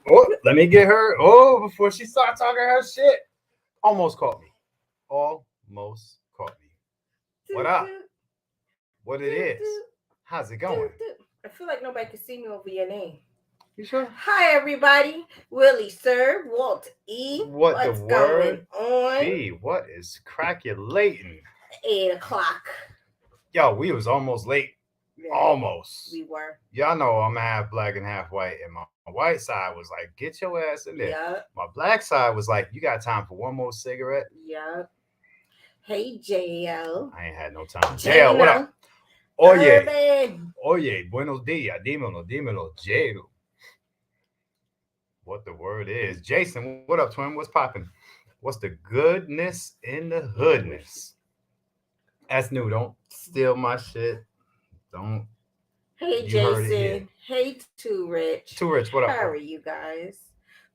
Oh, let me get her. Oh, before she starts talking her shit. Almost caught me. Almost caught me. What Doot, up? doot, What it doot, is? doot, How's it going? doot, doot. I feel like nobody can see me over your name. You sure? Hi, everybody. Willie, sir, Walt E. What the What's going word on? be? What is craculating? 8 o'clock. Yo, we was almost late. Yeah, Almost. we were. Y'all know I'm half black and half white, and my white side was like, "Get your ass in there." Yup, My black side was like, "You got time for one more cigarette?" yup. Hey, JL. I ain't had no time. JL, what up? Jana. Oye, Urban. oye, buenos dias, dímelo, dímelo, JL. What the word is? Jason, what up, twin? What's popping? What's the goodness in the hoodness? That's new. Don't steal my shit. Don't. Hey, You heard it here. Jason. Hey, Too Rich. Too rich. What How up, are bro? you guys?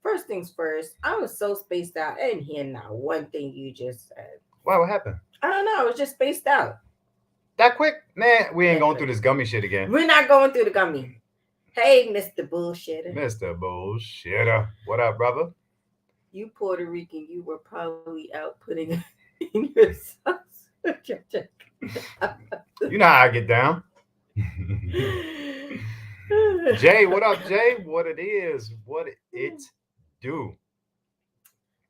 First things first, I was so spaced out. I didn't hear not one thing you just said. Wow, what happened? I don't know. I was just spaced out. That quick? Man, we ain't That going through quick. this gummy shit again. We're not going through the gummy. Hey, Mr. Bullshitter. Mr. Bullshitter. What up, brother? You Puerto Rican, you were probably out putting in your sauce. You know how I get down. Jay, what up, Jay? What it is? What it do?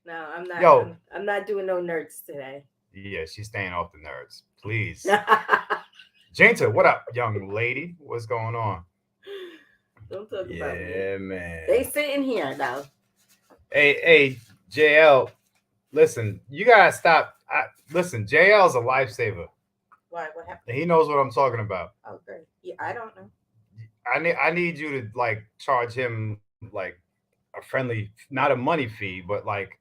No, I'm not. Yo, I'm not doing no nerds today. yeah, she's staying off the nerds. Please. Jinta, what up, young lady? What's going on? Don't talk about me. Yeah, They man. sitting here though. Hey, JL, listen, you gotta stop. Listen, JL's a lifesaver. Why? What happened? He knows what I'm talking about. Oh, great. Yeah, I don't know. I need you to like charge him like a friendly, not a money fee, but like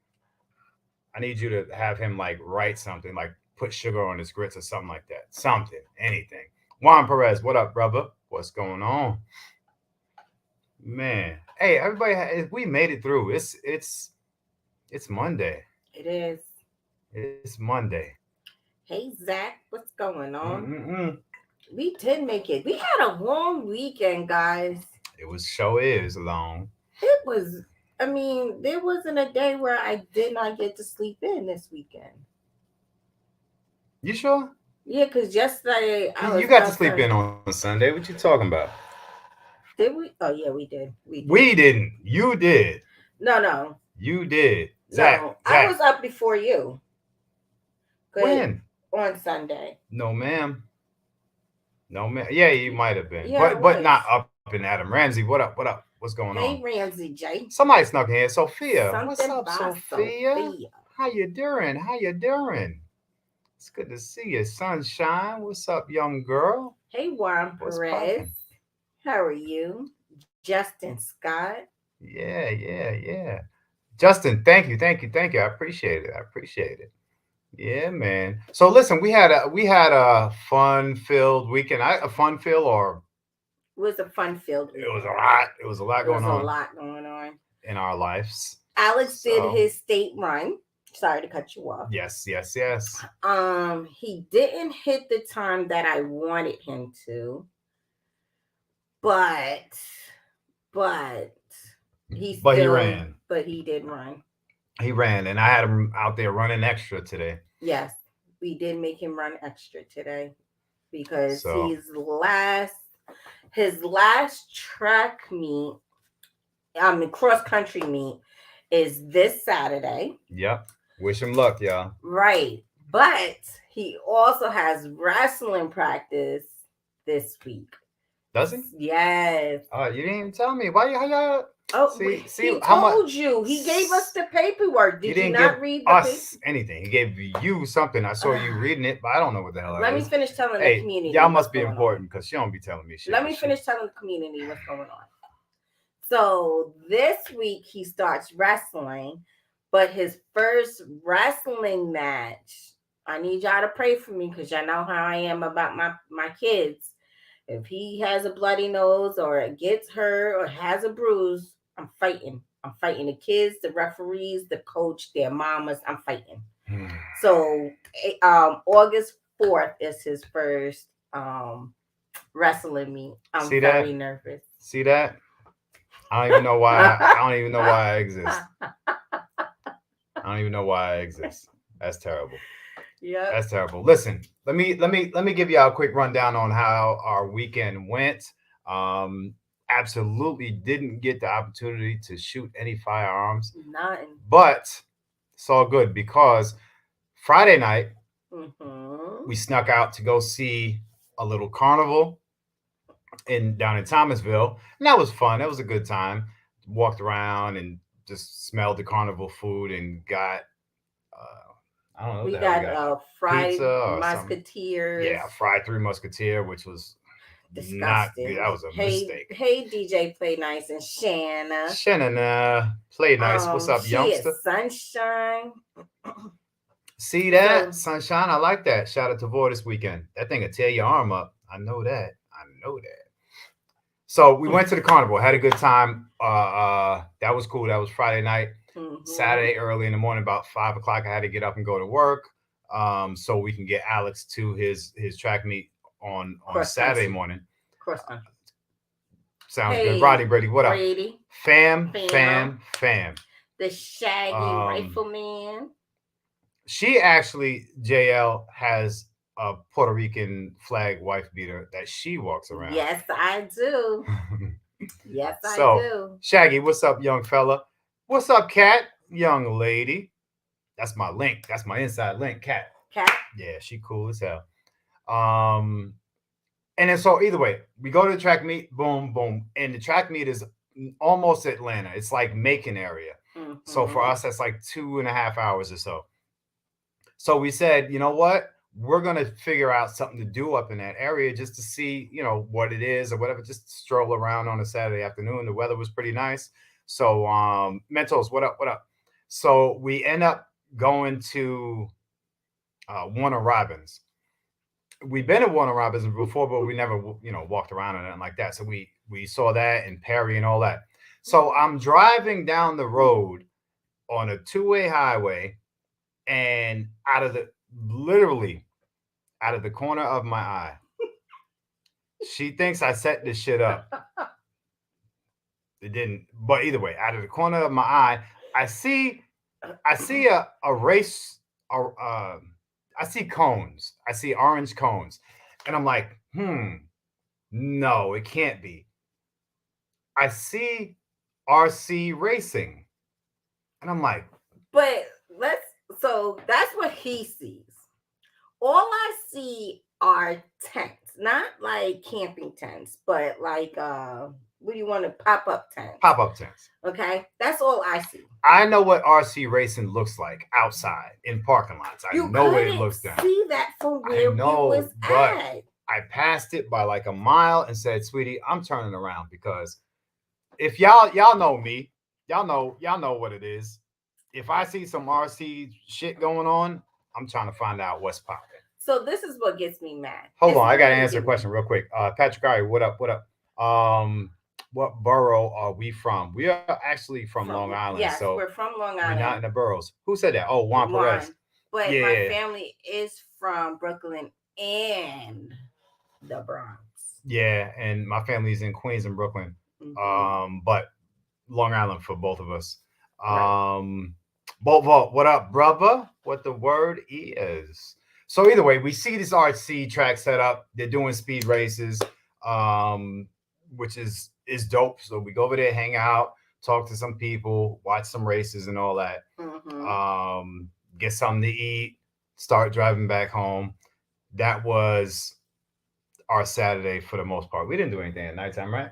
I need you to have him like write something, like put sugar on his grits or something like that. Something, anything. Juan Perez, what up, brother? What's going on, man? Hey, everybody, we made it through. It's Monday. It is. It's Monday. Hey Zach, what's going on? Mm-mm-mm. We did make it. We had a long weekend, guys. It was show is long. It was. I mean, there wasn't a day where I did not get to sleep in this weekend. You sure? Yeah, because yesterday I You was got to sleep outside. in on Sunday. What you talking about? Did we? Oh yeah, we did. We did. We didn't. You did. No, no, You did. Zach. no. I Zach. was up before you. Good When? on Sunday. No, ma'am. No, ma'am. Yeah, you might have been, Yeah, I but was. not up in Adam Ramsey. What up? What up? What's going on? Hey Ramsey J. Somebody snuck in here. Sophia. What's Something up, by Sophia? Sophia. How you doing? How you doing? It's good to see you, sunshine. What's up, young girl? Hey Juan What's Perez. popping? How are you? Justin Scott. Yeah. Justin, thank you. I appreciate it. I appreciate it. Yeah, man. So listen, we had a fun filled weekend. A fun filled, or It was a fun filled it was a weekend. lot. It was a lot There going was a on lot going on. in our lives. Alex did So his state run. Sorry to cut you off. yes. He didn't hit the time that I wanted him to, but but he But he still ran. but he did run. He ran, and I had him out there running extra today. Yes, we did make him run extra today because So his last track meet, cross country meet is this Saturday. yep. Wish him luck, y'all. Right. But he also has wrestling practice this week. Does he? Yes. You didn't even tell me. Why? How y'all? Oh, See he how much? told you. He gave us the paperwork. He Did you didn't give not read the paper? us anything. He gave you something. I saw you reading it, but I don't know what the hell that Let me is. finish telling the Hey, community y'all what's must be going on. important because she don't be telling me shit. Let me finish telling the community what's going on. So this week he starts wrestling, but his first wrestling match, I need y'all to pray for me because y'all know how I am about my kids. If he has a bloody nose or gets hurt or has a bruise, I'm fighting. I'm fighting the kids, the referees, the coach, their mamas. I'm fighting. Hmm. So, August 4th is his first wrestling meet. I'm See very that? nervous. See that? I don't even know why. I don't even know why I exist. I don't even know why I exist. That's terrible. Yep. That's terrible. Listen, let me give you a quick rundown on how our weekend went. Um, Absolutely didn't get the opportunity to shoot any firearms, Nothing. but it's all good because Friday night Mm-hmm. we snuck out to go see a little carnival in down in Thomasville, and that was fun. That was a good time. Walked around and just smelled the carnival food and got I don't know what We the hell we got got, fried pizza or something. musketeers. Yeah, fried three musketeer, which was not good. Disgusting. That was a Hey, mistake. hey, DJ Play Nice and Shanna. Shannon, play nice. What's up, She is youngster? Sunshine. See that So sunshine? I like that. Shout out to Void this weekend. That thing will tear your arm up. I know that. I know that. So we went to the carnival, had a good time. That was cool. That was Friday night. mm-hmm. Saturday early in the morning, about 5 o'clock, I had to get up and go to work, so we can get Alex to his track meet on Cross Saturday country. morning. Cross country. Sounds good. Rodney Hey, Brady, what up? Brady, Fam, fam, fam, fam. the Shaggy Um, Rifleman. she actually, JL, has a Puerto Rican flag wife beater that she walks around. Yes, I do. Yes, I So, do. Shaggy, what's up, young fella? What's up, Cat? Young lady. That's my link. That's my inside link, Cat. Cat. Yeah, she cool as hell. Um, and then so either way, we go to the track meet, boom, boom, and the track meet is almost Atlanta. It's like Macon area. So for Mm-hmm. us, that's like 2.5 hours or so. So we said, you know what? We're gonna figure out something to do up in that area just to see, what it is or whatever. Just stroll around on a Saturday afternoon. The weather was pretty nice. So Mentos, what up? What up? So we end up going to Warner Robins. We've been at Warner Robins before, but we never, walked around or anything like that. So we saw that in Perry and all that. So I'm driving down the road on a two-way highway, and literally out of the corner of my eye, she thinks I set this shit up. It didn't, but either way, out of the corner of my eye, I see, I see a race, I see cones. I see orange cones, and I'm like, no, it can't be. I see RC racing, and I'm like, But let's. So that's what he sees. All I see are tents, not like camping tents, but like what do you want to pop up tents? pop up tents. Okay, that's all I see. I know what RC racing looks like outside in parking lots. I You know what it couldn't looks like. see that from I where we was know, but at. I passed it by like a mile and said, "Sweetie, I'm turning around because if y'all know me, y'all know what it is. If I see some RC shit going on, I'm trying to find out what's popping." So this is what gets me mad. Hold This on, is I what gotta really answer a get me. question real quick. Patrick Ari, what up? What up? What borough are we from? We are actually from Long From Island, yes, so we're from Long we're not Island, in the boroughs. Who said that? Oh, Juan Perez. one, but Yeah, my yeah, yeah. family is from Brooklyn and the Bronx. Yeah, and my family's in Queens and Brooklyn. Hmm. But Long Island for both of us. Right. Bolt, what up, brother? What the word is? So either way, we see this RC track set up. They're doing speed races, um, which is dope. So we go over there, hang out, talk to some people, watch some races and all that. Hmm. Um, get something to eat, start driving back home. That was our Saturday for the most part. We didn't do anything at nighttime, right?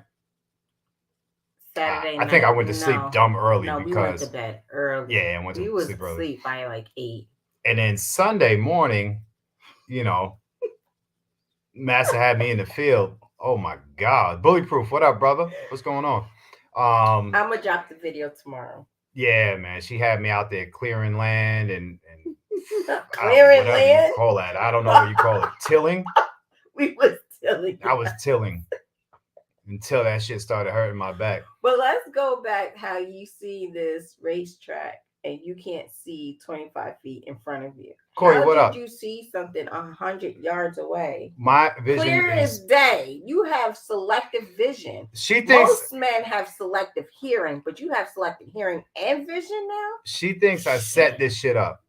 Saturday I think I night, went to sleep no, dumb early no, we went to because bed early. yeah, I went We to was sleep early. asleep by like 8. And then Sunday morning, you know, Massa had me in the field. Oh my God, bullyproof. What up, brother? What's going on? Um, I'm gonna drop the video tomorrow. yeah, man, she had me out there clearing land and I don't Clearing whatever you land. call that. I don't know what you call it. Tilling. We was telling I you. was tilling until that shit started hurting my back. But let's go back how you see this racetrack and you can't see 25 feet in front of you. Corey, How what did up? you see something 100 yards away? My vision Clear as is. day. You have selective vision. She thinks. Most men have selective hearing, but you have selective hearing and vision now? She thinks I set Shit. this shit up.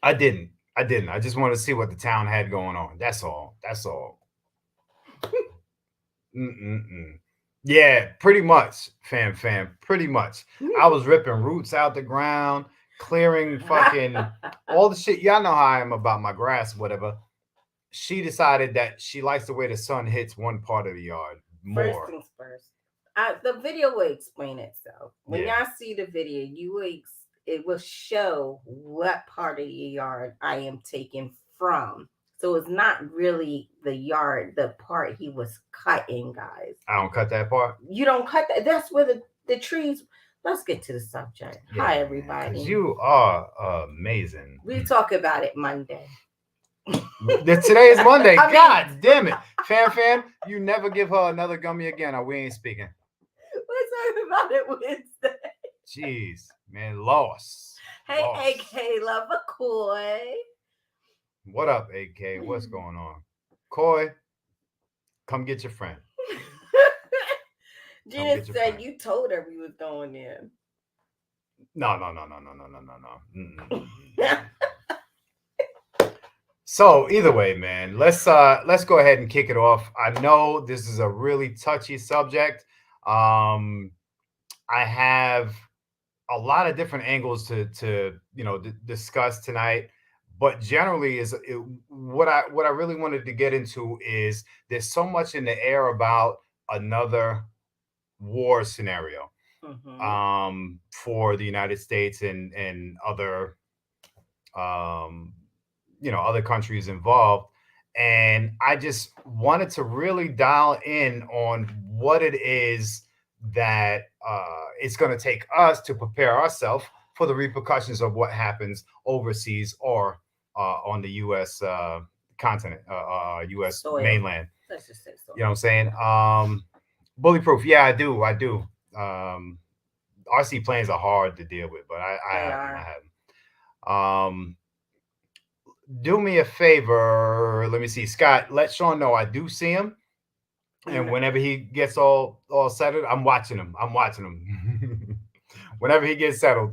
I didn't. I didn't. I just wanted to see what the town had going on. That's all. That's all. Mm-mm-mm. Yeah, pretty much, fam. Pretty much. I was ripping roots out the ground, clearing fucking all the shit. Y'all know how I am about my grass, whatever. She decided that she likes the way the sun hits one part of the yard First more. things first. The video will explain itself. When Yeah, y'all see the video, it will show what part of your yard I am taking from. So it's not really the yard, the part he was cutting, guys. I don't cut that part. You don't cut that. That's where the trees. Let's get to the subject. Yeah, Hi, man, because everybody. you are amazing. We talk about it Monday. Today is Monday. I mean, God damn it. Fam, you never give her another gummy again or we ain't speaking. we're talking about it Wednesday. Jeez, man, lost. Hey, Lost. AK Lover Coy. What up, AK? What's going on? Coy, come get your friend. Come Gina get your said friend. you told her we was going in. No. So either way, man, let's go ahead and kick it off. I know this is a really touchy subject. I have a lot of different angles to discuss tonight, but generally what I really wanted to get into is there's so much in the air about another war scenario Mm-hmm. for the United States and other um, other countries involved. And I just wanted to really dial in on what it is that it's going to take us to prepare ourselves for the repercussions of what happens overseas or on the U.S. Continent, U.S. Soil. mainland. Let's just say soil. You know what I'm saying? Bullyproof. Yeah, I do. I do. RC planes are hard to deal with, but I They have them. are. I have them. Do me a favor. Let me see, Scott. Let Sean know I do see him, and No. whenever he gets all settled, I'm watching him. I'm watching him. Whenever he gets settled,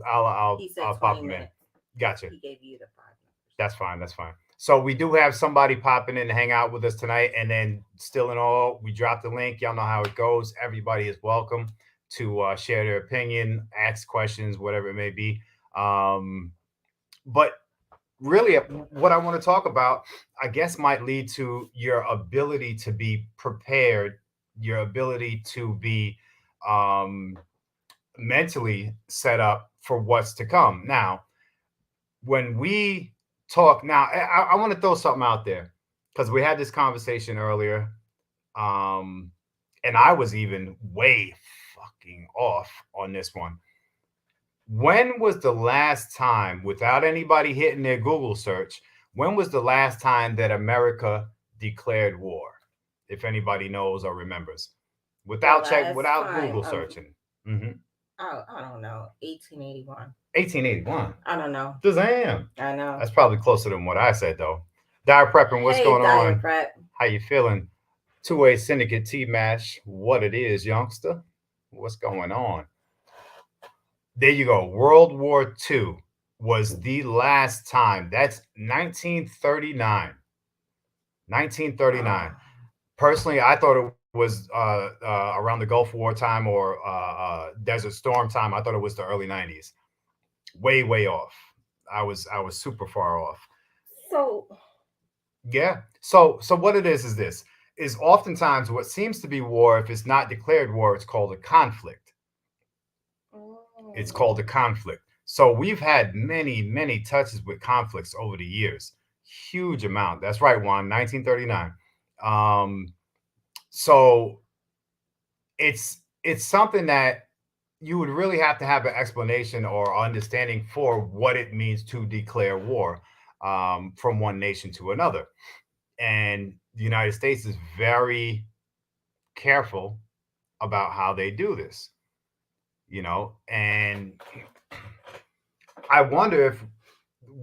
He said I'll 20 pop him in. minutes. Gotcha. He gave you the 5 numbers. That's fine. That's fine. So we do have somebody popping in to hang out with us tonight, and then still in all, we dropped the link. Y'all know how it goes. Everybody is welcome to share their opinion, ask questions, whatever it may be. But really, what I want to talk about, I guess, might lead to your ability to be prepared, your ability to be um, mentally set up for what's to come. Now, when we talk, now I want to throw something out there because we had this conversation earlier, and I was even way fucking off on this one. When was the last time, without anybody hitting their Google search, when was the last time that America declared war? If anybody knows or remembers, The last without time, Google searching. hmm I don't know, 1881. 1881. I don't know. Damn. I know. That's probably closer than what I said though. Dire prepping, what's Hey, going Dire on? Prep. How you feeling? Two-way syndicate T-Mash. What it is, youngster? What's going on? There you go. World War II was the last time. That's 1939. 1939. Oh, Personally, I thought it was around the Gulf War time or Desert Storm time. I thought it was the early 90s. Way off. I was super far off. so Yeah. So what it is this is oftentimes what seems to be war. If it's not declared war, it's called a conflict. It's called a mm, conflict. So we've had many touches with conflicts over the years. Huge amount. That's right, Juan. 1939. Um, so it's something that you would really have to have an explanation or understanding for what it means to declare war from one nation to another. And the United States is very careful about how they do this, and I wonder if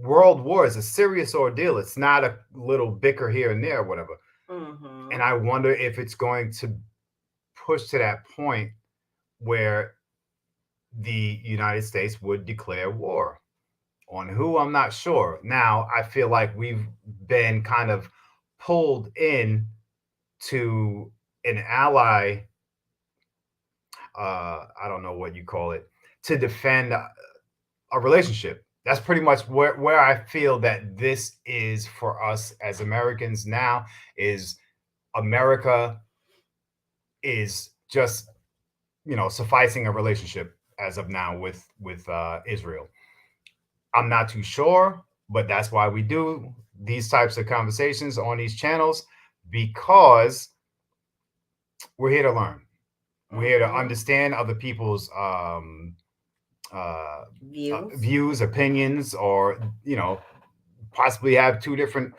world war is a serious ordeal. It's not a little bicker here and there or whatever. And Mm-hmm. I wonder if it's going to push to that point where the United States would declare war. On who, I'm not sure. Now, I feel like we've been kind of pulled in to an ally, I don't know what you call it, to defend a relationship. That's pretty much where I feel that this is for us as Americans now is America is just, sufficing a relationship as of now with Israel. I'm not too sure, but that's why we do these types of conversations on these channels because we're here to learn. We're here to Mm-hmm. understand other people's uh, Views. views, opinions, or possibly have two different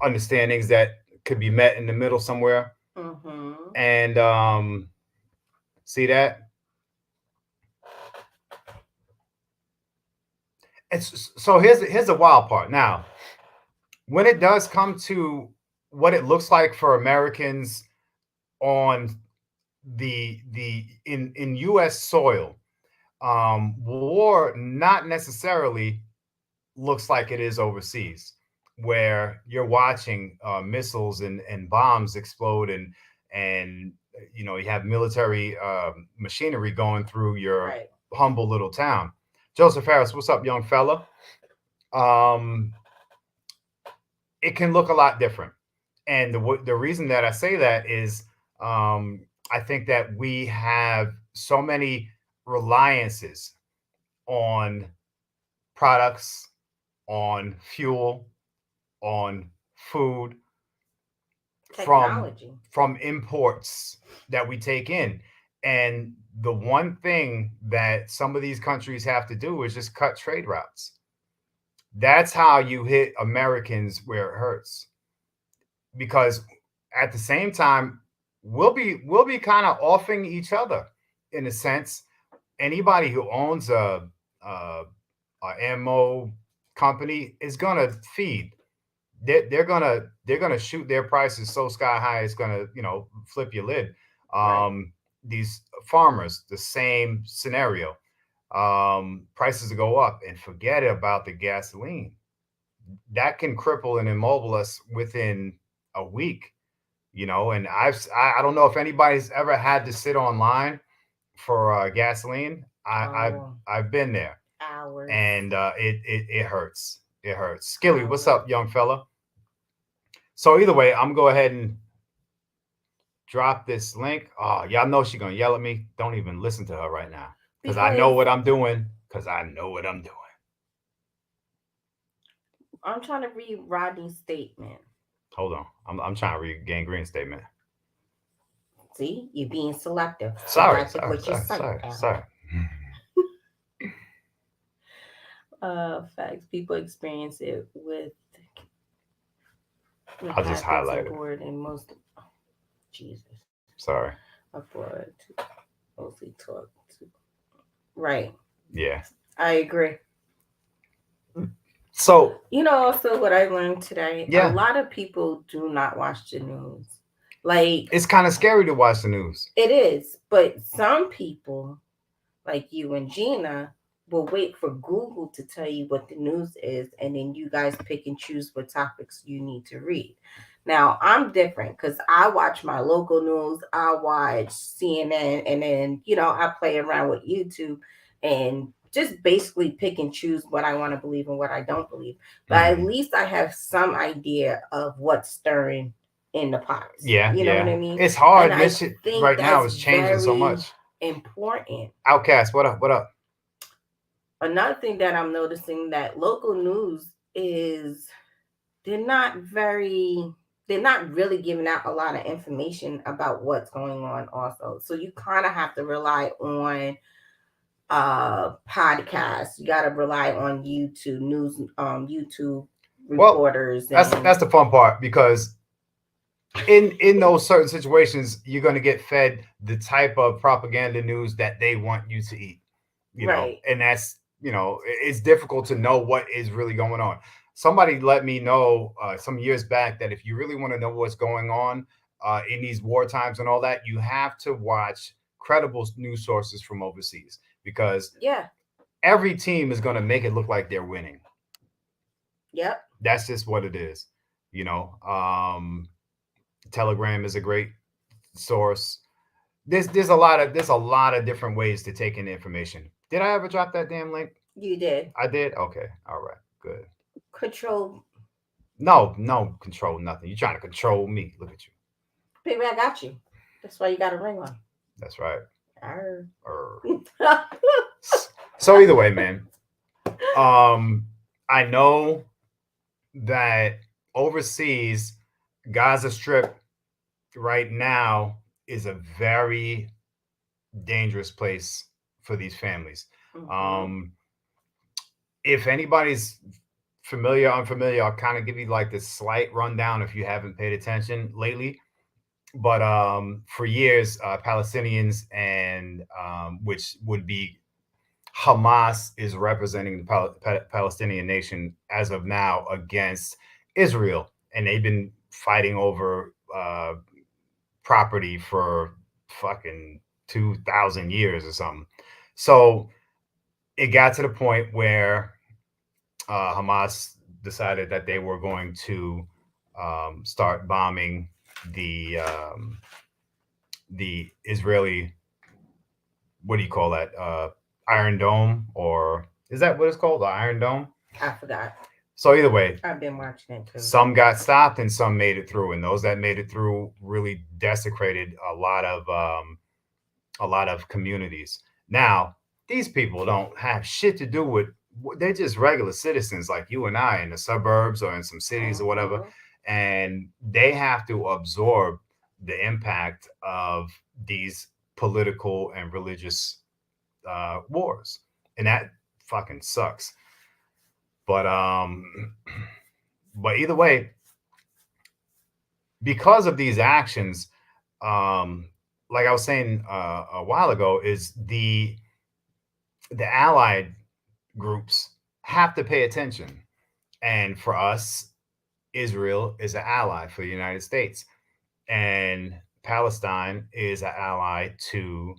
understandings that could be met in the middle somewhere. Mm-hmm. And see that it's so here's the wild part. Now, when it does come to what it looks like for Americans on the in U.S. soil, war not necessarily looks like it is overseas, where you're watching missiles and bombs explode and you have military machinery going through your Right. humble little town. Joseph Harris, what's up, young fella? Um, it can look a lot different, and the reason that I say that is I think that we have so many reliances on products, on fuel, on food from Technology. from imports that we take in. And the one thing that some of these countries have to do is just cut trade routes. That's how you hit Americans where it hurts. Because at the same time, we'll be kind of offing each other in a sense. Anybody who owns a ammo company is gonna feed. They're gonna shoot their prices so sky high it's gonna flip your lid. Right. These farmers, the same scenario. Prices go up, and forget about the gasoline. That can cripple and immobile us within a week. And I don't know if anybody's ever had to sit online for gasoline. Oh, I've been there, hours. and it hurts. It hurts. Skilly, what's Hours. up, young fella? So either way, I'm gonna go ahead and drop this link. Oh, y'all know she's gonna yell at me. Don't even listen to her right now, because I know Because what I'm doing. Because I know what I'm doing. I'm trying to read Rodney's statement. Hold on, I'm trying to read Gangrene statement. See, you're being selective. Sorry, Selective sorry, with your sorry, sight sorry, now. sorry. Facts. People experience it with I'll just packets highlight it. aboard and most. Jesus. Sorry. Aboard to mostly talk to. Right. Yeah. I agree. So Also what I learned today, a yeah, lot of people do not watch the news. Like it's kind of scary to watch the news. it is, but some people, like you and Gina, will wait for Google to tell you what the news is, and then you guys pick and choose what topics you need to read. Now, I'm different because I watch my local news, I watch CNN, and then, I play around with YouTube and just basically pick and choose what I want to believe and what I don't believe. But at Mhm. least I have some idea of what's stirring in the pots. Yeah, You know what yeah. I mean? It's And hard. I This shit think right now that's is changing so very much. important. Outcast, what up? What up? Another thing that I'm noticing that local news is they're not very they're not really giving out a lot of information about what's going on also. So you kind of have to rely on podcasts. You got to rely on YouTube news, YouTube Well, reporters that's and that's the fun part because in those certain situations, you're gonna get fed the type of propaganda news that they want you to eat. right. And that's it's difficult to know what is really going on. Somebody let me know some years back that if you really want to know what's going on in these war times and all that, you have to watch credible news sources from overseas, because Yeah. every team is going to make it look like they're winning. Yep. That's just what it is. You know, Telegram is a great source. There's a lot of different ways to take in information. Did I ever drop that damn link? You did. I did. Okay. All right. Good. Control. No, no control nothing. You're trying to control me. Look at you. Baby, I got you. That's why you got a ring on. That's right. Arr. Er. So either way, man. I know that overseas, Gaza Strip right now is a very dangerous place for these families. Mhm. Um, if anybody's familiar, unfamiliar, I'll kind of give you like this slight rundown if you haven't paid attention lately. But for years, Palestinians and which would be Hamas is representing the Palestinian nation as of now against Israel, and they've been fighting over property for fucking 2,000 years or something. So it got to the point where Hamas decided that they were going to start bombing the um, the Israeli, what do you call that? Iron Dome, or is that what it's called? The Iron Dome? I forgot. So either way, I've been watching it too. some got stopped and some made it through, and those that made it through really desecrated a lot of communities. Now, these people don't have shit to do with. They're just regular citizens like you and I in the suburbs or in some cities or whatever, Mhm. and they have to absorb the impact of these political and religious wars, and that fucking sucks. But but either way, because of these actions, um, like I was saying a while ago, is the allied groups have to pay attention, and for us, Israel is an ally for the United States, and Palestine is an ally to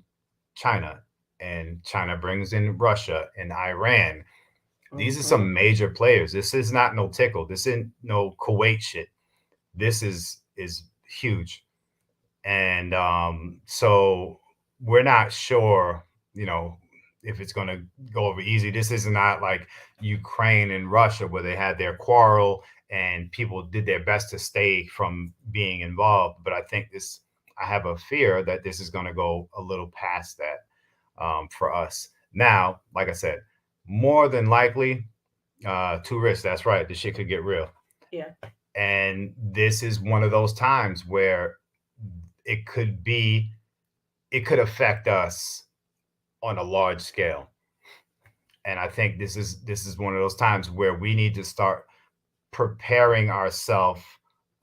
China, and China brings in Russia and Iran. These are Mhm. some major players. This is not no tickle. This isn't no Kuwait shit. This is huge. And so we're not sure, you know, if it's going to go over easy. This is not like Ukraine and Russia where they had their quarrel and people did their best to stay from being involved. But I think this, I have a fear that this is going to go a little past that for us. Now, like I said, more than likely, two risks. That's right. The shit could get real. Yeah. And this is one of those times where it could be, it could affect us on a large scale. And I think this is one of those times where we need to start preparing ourselves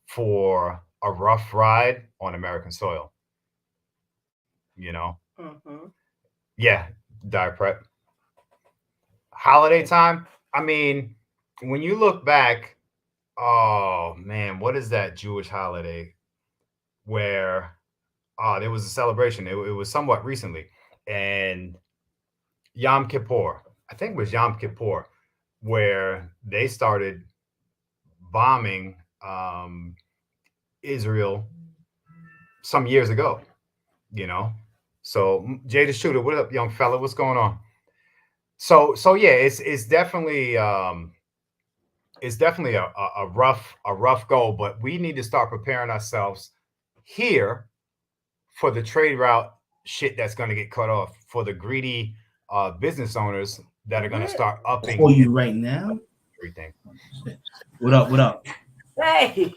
for a rough ride on American soil. You know, Mhm. yeah, diet prep, holiday time. I mean, when you look back, oh man, what is that Jewish holiday where there was a celebration? It was somewhat recently, and Yom Kippur. I think it was Yom Kippur, where they started bombing Israel some years ago. You know, so Jay the Shooter, what up, young fella? What's going on? So yeah, it's definitely a rough go, but we need to start preparing ourselves here for the trade route shit that's going to get cut off, for the greedy business owners that are going to Yeah. start Call upping you right now. everything. What up? What up? Hey,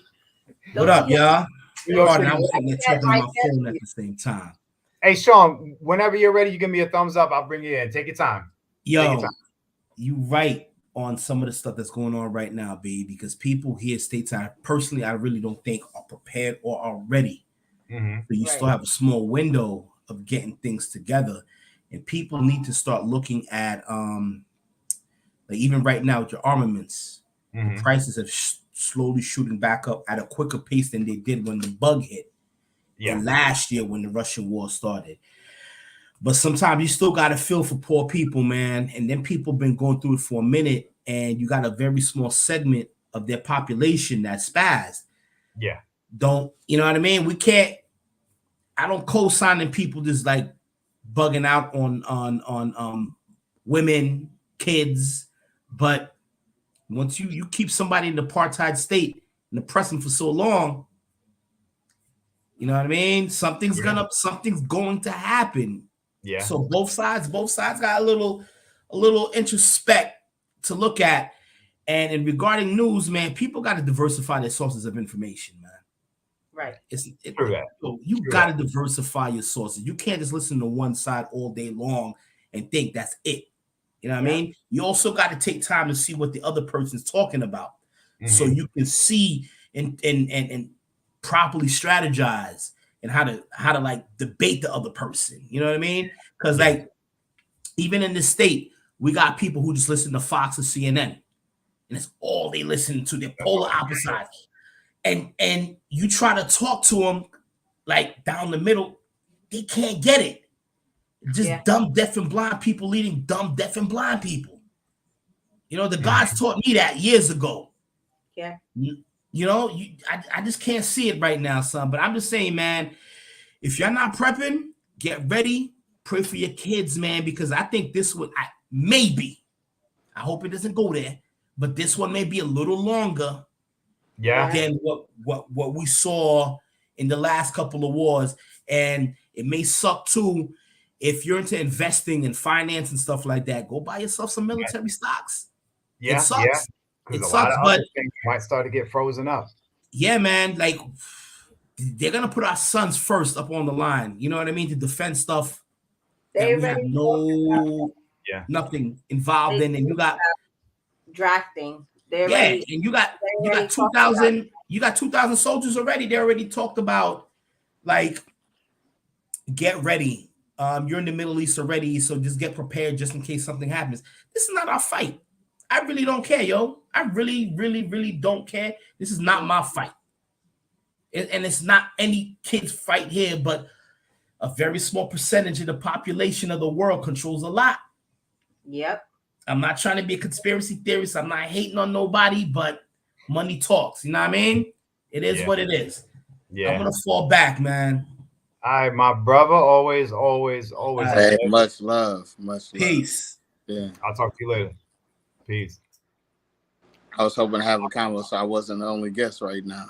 What don't do up, your y'all? New York Pardon, City. I was sitting there talking on like my that. phone at the same time. Hey Sean, whenever you're ready, you give me a thumbs up. I'll bring you in. Take your time. Take your time. Yo, you right on some of the stuff that's going on right now, baby, because people here stateside, personally, I really don't think are prepared or are ready. Hmm. So you still Right. have a small window of getting things together. And people need to start looking at Like even right now with your armaments, the Mhm. prices have slowly shooting back up at a quicker pace than they did when the bug hit Yeah. and last year when the Russian war started. But sometimes you still got to feel for poor people, man. And then people been going through it for a minute, and you got a very small segment of their population that's spazzed. Yeah. Don't you know what I mean? We can't. I don't co-signing people just like bugging out on women, kids, but once you keep somebody in the apartheid state and oppress them for so long, you know what I mean? Something's going to happen. Yeah. So both sides got a little introspect to look at. And in regarding news, man, people got to diversify their sources of information, man. Right. True that. You got to diversify your sources. You can't just listen to one side all day long and think that's it. You know what I mean? You also got to take time to see what the other person's talking about, so you can see and properly strategize and how to like debate the other person. You know what I mean? Because like even in this state, we got people who just listen to Fox or CNN, and it's all they listen to. They're polar opposites. And you try to talk to them like down the middle, they can't get it. Just dumb, deaf, and blind people leading dumb, deaf, and blind people. You know, the gods taught me that years ago. Yeah. You know, I just can't see it right now, son. But I'm just saying, man, if you're not prepping, get ready. Pray for your kids, man, because I think this one, maybe, I hope it doesn't go there, but this one may be a little longer than what we saw in the last couple of wars. And it may suck too. If you're into investing and finance and stuff like that, go buy yourself some military stocks. Yeah, it sucks. Because It a lot sucks, of but other things might start to get frozen up. yeah, man, like they're gonna put our sons first up on the line. You know what I mean? To defend stuff that we have nothing involved in, and you got drafting. And you got 2,000. You got 2,000 soldiers already. They already talked about like get ready. You're in the Middle East already, so just get prepared just in case something happens. This is not our fight. I really don't care, yo. I really, really, really don't care. This is not my fight. And it's not any kid's fight here, but a very small percentage of the population of the world controls a lot. Yep. I'm not trying to be a conspiracy theorist. I'm not hating on nobody, but money talks. You know what I mean? It is what it is. Yeah. I'm going to fall back, man. All right, my brother. Always. Hey, much love. Peace. Yeah. I'll talk to you later. Peace. I was hoping to have a convo so I wasn't the only guest right now.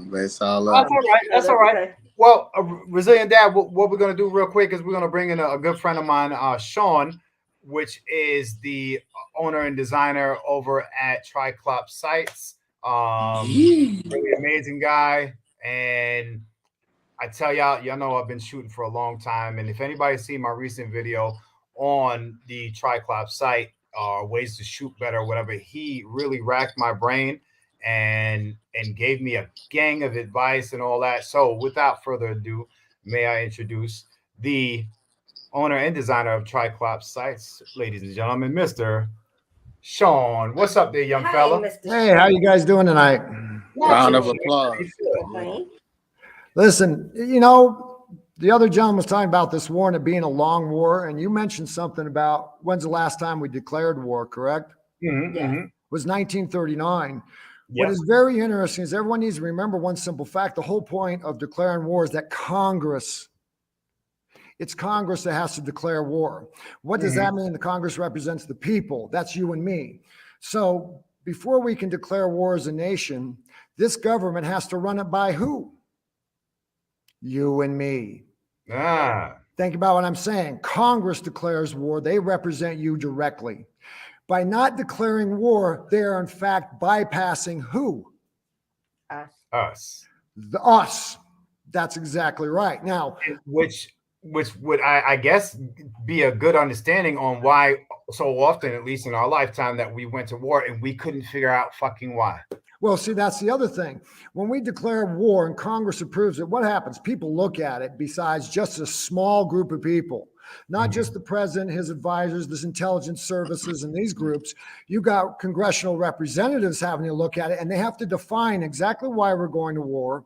But it's all love. That's all right. Well, Resilient Dad, what we're going to do real quick is we're going to bring in a good friend of mine, Sean, which is the owner and designer over at Triclops Sites. Really amazing guy. And I tell y'all know I've been shooting for a long time. And if anybody's seen my recent video on the Triclops site, ways to shoot better, whatever, he really racked my brain and gave me a gang of advice and all that. So without further ado, may I introduce the owner and designer of Triclops Sites, ladies and gentlemen, Mr. Sean. What's up there, young fella? Hey, how you guys doing tonight? Round of applause. Listen, you know, the other gentleman was talking about this war and it being a long war, and you mentioned something about when's the last time we declared war, correct? Mm-hmm, It was 1939. What is very interesting is everyone needs to remember one simple fact. The whole point of declaring war is that it's Congress that has to declare war. What does that mean? The Congress represents the people. That's you and me. So before we can declare war as a nation, this government has to run it by who? You and me. Think about what I'm saying. Congress declares war. They represent you directly. By not declaring war, they are in fact bypassing who? Us. Us. That's exactly right. Now, which which would I guess be a good understanding on why so often, at least in our lifetime, that we went to war and we couldn't figure out fucking why. Well, see, that's the other thing. When we declare war and Congress approves it, what happens? People look at it besides just a small group of people, not just the president, his advisors, this intelligence services, and these groups. You got congressional representatives having to look at it, and they have to define exactly why we're going to war,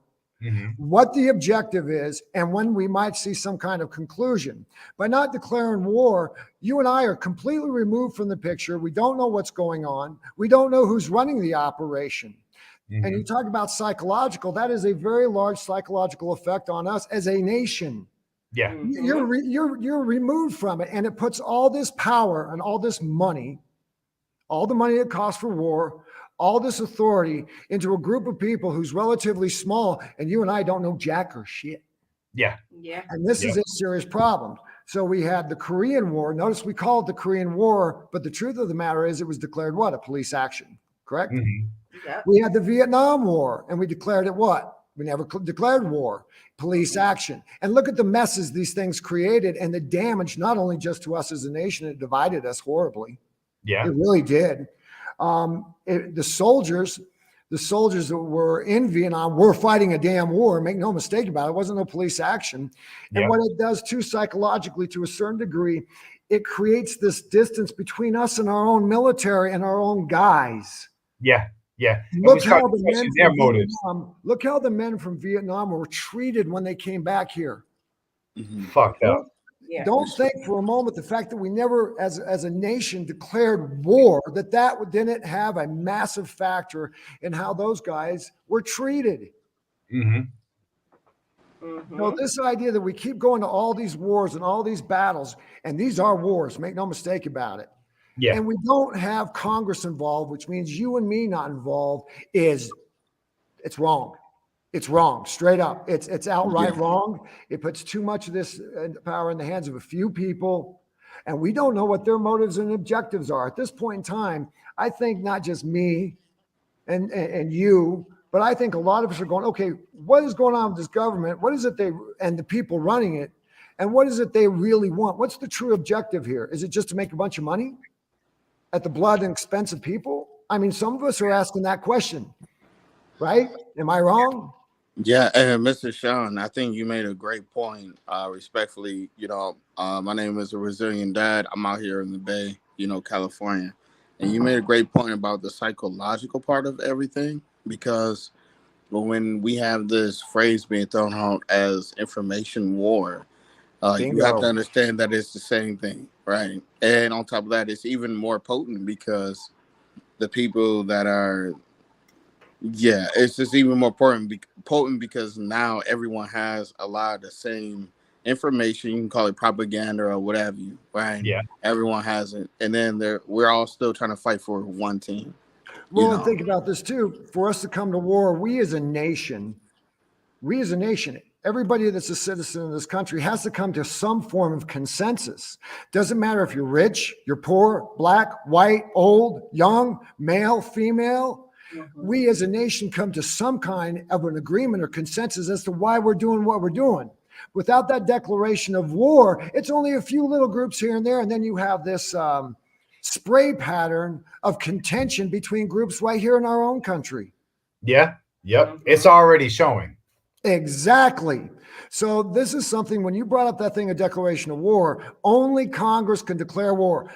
what the objective is, and when we might see some kind of conclusion. By not declaring war, you and I are completely removed from the picture. We don't know what's going on. We don't know who's running the operation. And you talk about psychological, that is a very large psychological effect on us as a nation. Yeah. You're removed from it, and it puts all this power and all this money, all the money it costs for war, all this authority into a group of people who's relatively small, and you and I don't know jack or shit. Yeah. Yeah. And this is a serious problem. So we had the Korean War. Notice we called it the Korean War, but the truth of the matter is it was declared what? A police action, correct? Yep. We had the Vietnam War, and we declared it what? We never declared war, police action. And look at the messes these things created and the damage, not only just to us as a nation, it divided us horribly. Yeah. It really did. The soldiers that were in Vietnam were fighting a damn war. Make no mistake about it. It wasn't no police action. And what it does too, psychologically, to a certain degree, it creates this distance between us and our own military and our own guys. Yeah. Yeah. Look how the men from Vietnam were treated when they came back here. Fucked up. Yeah. Don't think for a moment the fact that we never, as a nation, declared war, that didn't have a massive factor in how those guys were treated. So this idea that we keep going to all these wars and all these battles, and these are wars, make no mistake about it. Yeah. And we don't have Congress involved, which means you and me not involved, it's wrong. It's wrong, straight up. It's outright wrong. It puts too much of this power in the hands of a few people, and we don't know what their motives and objectives are. At this point in time, I think not just me and you, but I think a lot of us are going, okay, what is going on with this government? What is it and the people running it, and what is it they really want? What's the true objective here? Is it just to make a bunch of money at the blood and expense of people? I mean, some of us are asking that question, right? Am I wrong? Yeah, and Mr. Sean, I think you made a great point. Respectfully, my name is a Resilient Dad. I'm out here in the Bay, California. And you made a great point about the psychological part of everything, because when we have this phrase being thrown out as information war, you have to understand that it's the same thing, right? And on top of that, it's even more potent because the people that are, it's just even more potent because now everyone has a lot of the same information. You can call it propaganda or whatever right? Yeah. Everyone has it. And then we're all still trying to fight for one team. Well, and think about this too. For us to come to war, we as a nation, everybody that's a citizen of this country has to come to some form of consensus. Doesn't matter if you're rich, you're poor, black, white, old, young, male, female. We as a nation come to some kind of an agreement or consensus as to why we're doing what we're doing. Without that declaration of war, it's only a few little groups here and there. And then you have this spray pattern of contention between groups right here in our own country. Yeah. Yep. It's already showing. Exactly. So this is something, when you brought up that thing, a declaration of war, only Congress can declare war.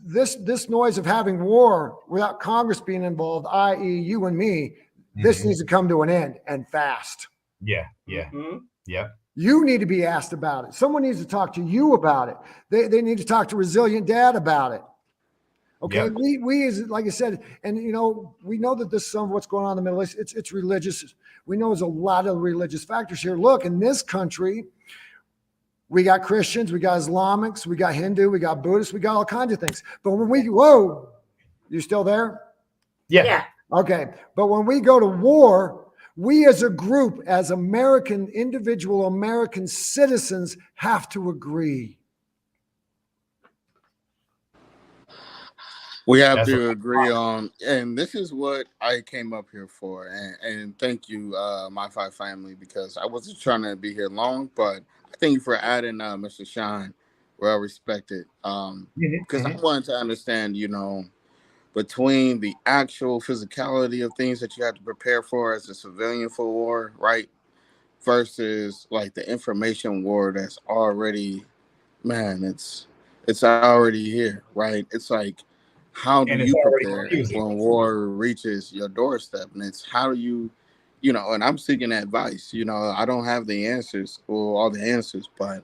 This noise of having war without Congress being involved, i.e. you and me, this needs to come to an end, and fast. Yeah. Yeah. Yeah. You need to be asked about it. Someone needs to talk to you about it. They need to talk to Resilient Dad about it. Okay. Yep. We as, like I said, and we know that this is some of what's going on in the Middle East. It's religious. We know there's a lot of religious factors here. Look, in this country, we got Christians, we got Islamics, we got Hindu, we got Buddhists, we got all kinds of things. But when you still there? Yeah. Okay. But when we go to war, we as a group, as individual American citizens, have to agree. We have to agree on, and this is what I came up here for. And thank you, my five family, because I wasn't trying to be here long, but Thank you for adding, Mr. Sean. Well respected. Mhm, Because I mhm. wanted to understand, between the actual physicality of things that you have to prepare for as a civilian for war, right, versus like the information war that's already, man, it's already here, right? It's like, how do And it's you already prepare confusing. when war reaches your doorstep? And it's how do you, and I'm seeking advice. I don't have the answers or all the answers, but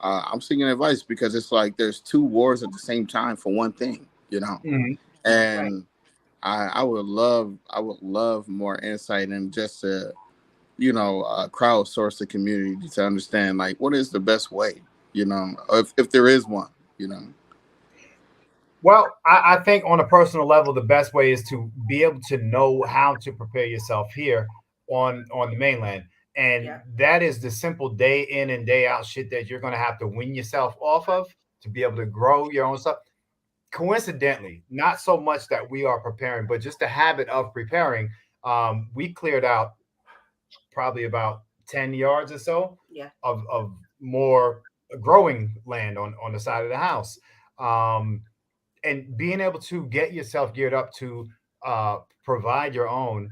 I'm seeking advice because it's like there's two wars at the same time for one thing, Mhm. Right. and I would love more insight and just to crowdsource the community to understand like what is the best way, if there is one, you know. Well, I think on a personal level, the best way is to be able to know how to prepare yourself here on the mainland, and Yeah. that is the simple day in and day out shit that you're going to have to win yourself off of to be able to grow your own stuff. Coincidentally, not so much that we are preparing, but just the habit of preparing. We cleared out probably about 10 yards or so Yeah. of more growing land on the side of the house. Um, and being able to get yourself geared up to provide your own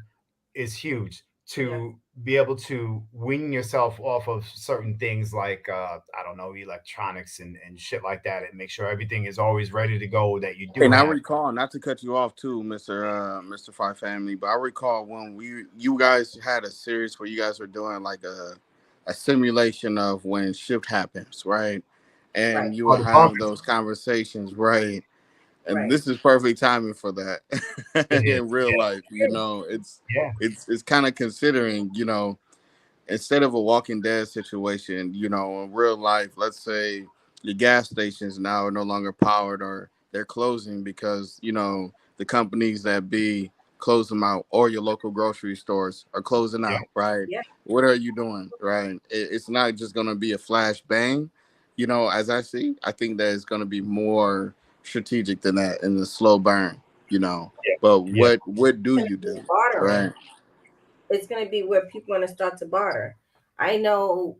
is huge. Yeah. To be able to wean yourself off of certain things like I don't know, electronics and shit like that, and make sure everything is always ready to go that you do And I have. recall, not to cut you off too, Mr. Five Family, but I recall when you guys had a series where you guys were doing like a simulation of when shift happens, right? Right. And you Oh, will the have bunkers. those conversations, right? And Right. this is perfect timing for that. It is. In real life, Yeah. it's kind of considering, instead of a Walking Dead situation, in real life, let's say your gas stations now are no longer powered or they're closing because, the companies that be close them out or your local grocery stores are closing Yeah. out, right? Yeah. What are you doing, right? It's not just going to be a flash bang, as I see. I think that it's going to be more strategic than that in the slow burn, you know. Yeah. But Yeah. what do you do, Bartering. right? It's going to be where people want to start to barter. I know,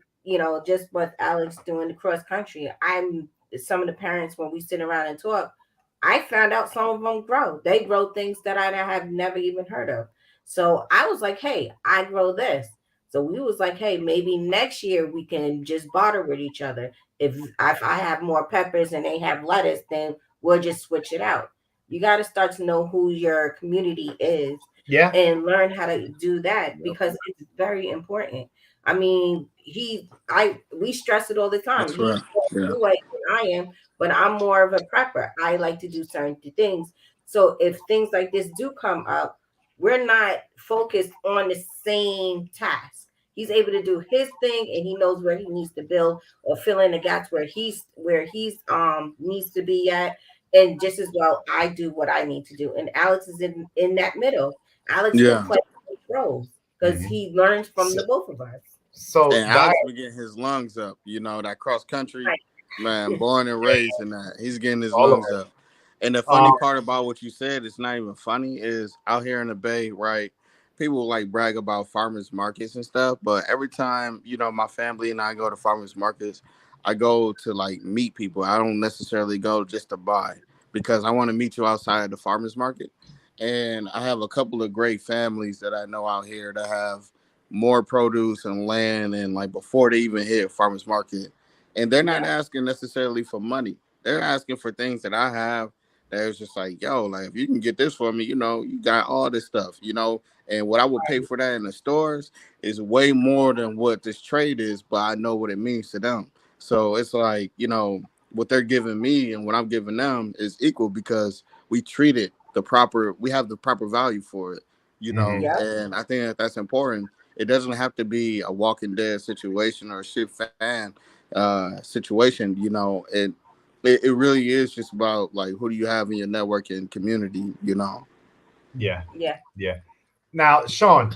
just what Alex doing the cross country. I'm some of the parents when we sit around and talk. I found out some of them grow. They grow things that I have never even heard of. So I was like, hey, I grow this. So we was like, hey, maybe next year we can just barter with each other. If I have more peppers and they have lettuce, then we'll just switch it out. You got to start to know who your community is Yeah. and learn how to do that because it's very important. I mean, we stress it all the time. That's right. He's more Yeah. freeway than I am, but I'm more of a prepper. I like to do certain things. So if things like this do come up, we're not focused on the same task. He's able to do his thing and he knows where he needs to build or fill in the gaps where he's needs to be at. And just as well, I do what I need to do. And Alex is in that middle. Alex can Yeah. play both roles because Mhm. he learns from So, the both of us. so And that Alex been getting his lungs up. That cross country, Right. man, born and raised in that. He's getting his all of lungs it. up. And the funny Um, part about what you said, it's not even funny, is out here in the Bay, right? People like brag about farmers markets and stuff, but every time, my family and I go to farmers markets, I go to like meet people. I don't necessarily go just to buy because I want to meet you outside of the farmers market. And I have a couple of great families that I know out here that have more produce and land and like before they even hit farmers market, and they're not Yeah. asking necessarily for money. They're asking for things that I have that is just like, yo, like if you can get this for me, you got all this stuff, and what I would pay for that in the stores is way more than what this trade is, but I know what it means to them. So it's like, what they're giving me and what I'm giving them is equal because we have the proper value for it, mhm. Yep. and I think that that's important. It doesn't have to be a Walking Dead situation or a shit fan situation. It really is just about like who do you have in your network and community. Yeah. Yeah. Yeah. Now, Sean,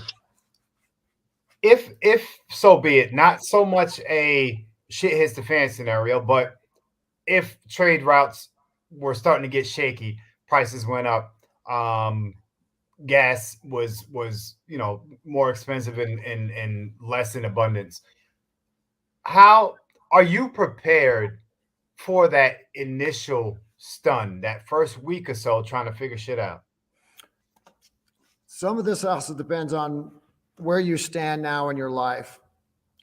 if so be it, not so much a shit hits the fan scenario, but if trade routes were starting to get shaky, prices went up, um, gas was more expensive and less in abundance. How are you prepared for that initial stun, that first week or so trying to figure shit out? Some of this also depends on where you stand now in your life.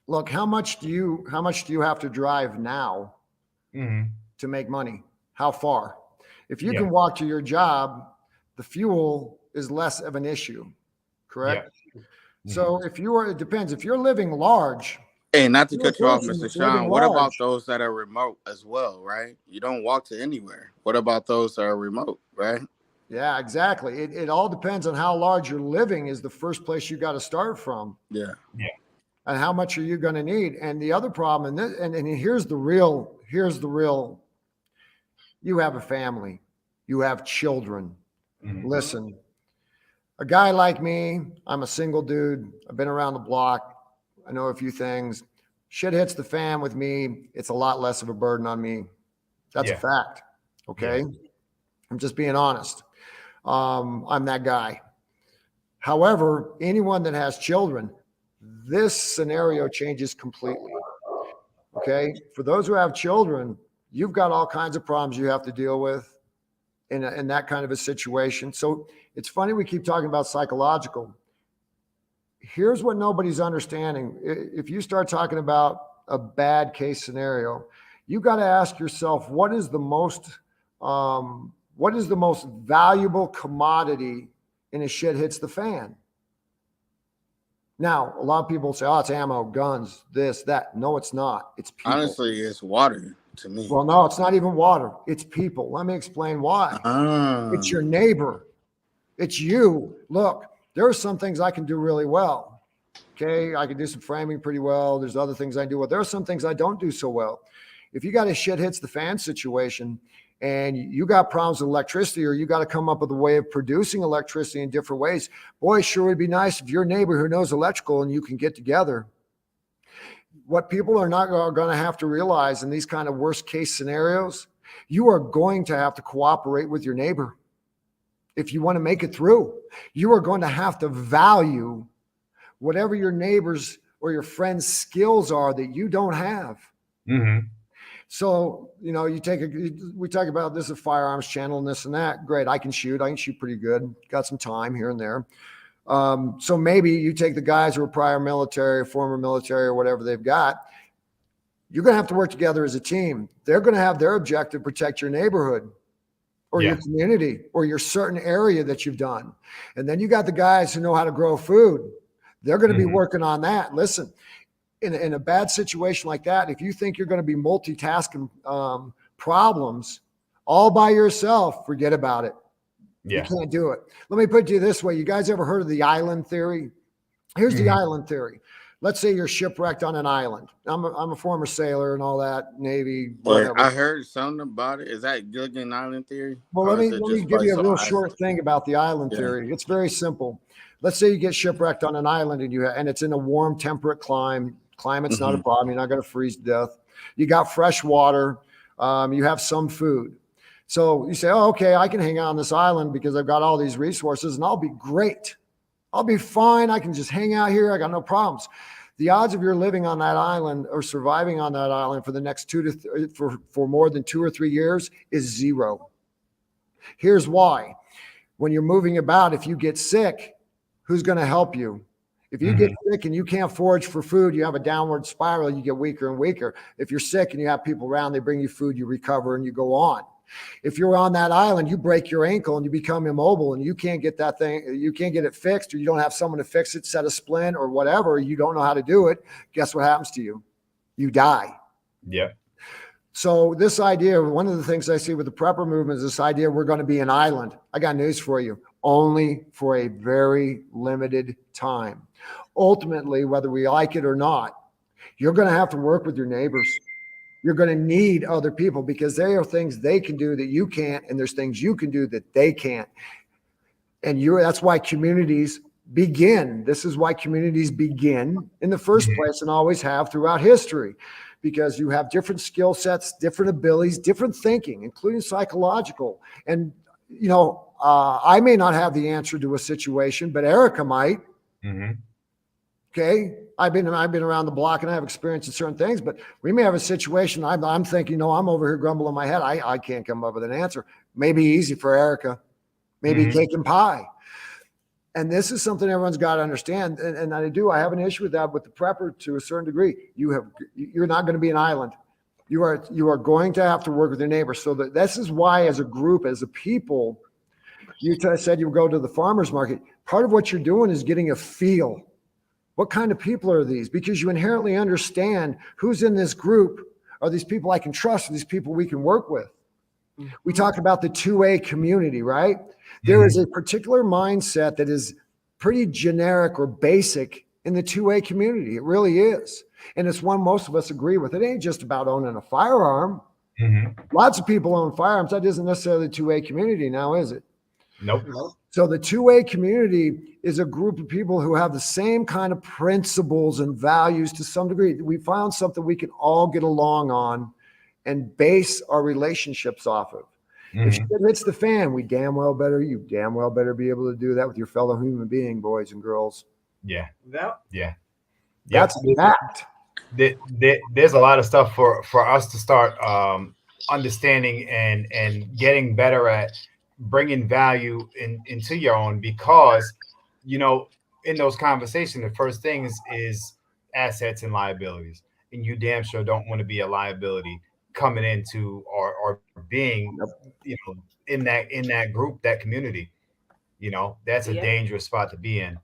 Look, how much do you have to drive now to make money? How far? If you can walk to your job, the fuel is less of an issue, correct? So if you are, it depends. If you're living large, Hey, not to you're a cut you off, person Mr. that's living Sean. What about large. those that are remote as well, right? You don't walk to anywhere. What about those that are remote, right? Yeah, exactly. It all depends on how large you're living is the first place you got to start from. Yeah. And how much are you going to need? And the other problem, and here's the real, you have a family, you have children. Listen, a guy like me, I'm a single dude. I've been around the block. I know a few things. Shit hits the fan with me. It's a lot less of a burden on me. That's a fact. Okay. I'm just being honest. I'm that guy. However, anyone that has children, this scenario changes completely. Okay. For those who have children, you've got all kinds of problems you have to deal with in that kind of a situation. So it's funny we keep talking about psychological. Here's what nobody's understanding. If you start talking about a bad case scenario, you got to ask yourself, what is the most valuable commodity in a shit hits the fan? Now, a lot of people say, oh, it's ammo, guns, this, that. No, it's not. It's people. Honestly, it's water to me. Well, no, it's not even water. It's people. Let me explain why. It's your neighbor. It's you. Look, there are some things I can do really well. Okay. I can do some framing pretty well. There's other things I do well. There are some things I don't do so well. If you got a shit hits the fan situation and you got problems with electricity, or you got to come up with a way of producing electricity in different ways, boy, sure would be nice if your neighbor who knows electrical and you can get together. What people are not going to have to realize in these kind of worst case scenarios, you are going to have to cooperate with your neighbor. If you want to make it through, you are going to have to value whatever your neighbors or your friends' skills are that you don't have. So, you know, we talk about this, a firearms channel and this and that. Great. I can shoot pretty good. Got some time here and there. So maybe you take the guys who are prior military, former military, or whatever they've got. You're going to have to work together as a team. They're going to have their objective, protect your neighborhood or your community or your certain area that you've done. And then you got the guys who know how to grow food. They're going to be working on that. Listen, in a bad situation like that, if you think you're going to be multitasking problems all by yourself, forget about it. You can't do it. Let me put it to you this way. You guys ever heard of the island theory? Here's the island theory. Let's say you're shipwrecked on an island. I'm a former sailor and all that, Navy, whatever. I heard something about it. Is that Gilligan Island theory? Well, let me give you a real short thing about the island theory. It's very simple. Let's say you get shipwrecked on an island and it's in a warm, temperate climate's not a problem. You're not going to freeze to death. You got fresh water. You have some food. So you say, oh, okay, I can hang out on this island because I've got all these resources and I'll be great. I'll be fine. I can just hang out here. I got no problems. The odds of your living on that island or surviving on that island for the next for more than 2 or 3 years is 0. Here's why. When you're moving about, if you get sick, who's going to help you? If you get sick and you can't forage for food, you have a downward spiral, you get weaker and weaker. If you're sick and you have people around, they bring you food, you recover and you go on. If you're on that island, you break your ankle and you become immobile and you can't get that thing, you can't get it fixed, or you don't have someone to fix it, set a splint or whatever, you don't know how to do it. Guess what happens to you? You die. Yeah. So this idea, one of the things I see with the prepper movement is this idea we're going to be an island. I got news for you. Only for a very limited time. Ultimately, whether we like it or not, you're going to have to work with your neighbors. You're going to need other people because there are things they can do that you can't, and there's things you can do that they can't. And that's why communities begin. This is why communities begin in the first place and always have throughout history, because you have different skill sets, different abilities, different thinking, including psychological. And, you know, I may not have the answer to a situation, but Erica might. Okay. I've been around the block and I have experience in certain things, but we may have a situation. I'm thinking, no, I'm over here grumbling in my head. I can't come up with an answer. Maybe easy for Erica, maybe cake and pie. And this is something everyone's got to understand. And I have an issue with that with the prepper to a certain degree. You're not going to be an island. You are going to have to work with your neighbors. So this is why, as a group, as a people, you said you would go to the farmer's market. Part of what you're doing is getting a feel. What kind of people are these? Because you inherently understand who's in this group. Are these people I can trust? Are these people we can work with? We talk about the 2A community, right? There is a particular mindset that is pretty generic or basic in the 2A community. It really is. And it's one most of us agree with. It ain't just about owning a firearm. Lots of people own firearms. That isn't necessarily the 2A community now, is it? Nope. So the 2A community is a group of people who have the same kind of principles and values to some degree. We found something we can all get along on and base our relationships off of. If shit hits the fan, you damn well better be able to do that with your fellow human being, boys and girls. Yeah. Yeah. That's a fact. There's a lot of stuff for us to start understanding and getting better at bringing value into your own, because in those conversations, the first thing is assets and liabilities, and you damn sure don't want to be a liability coming into or being in that group, that community. That's a dangerous spot to be in.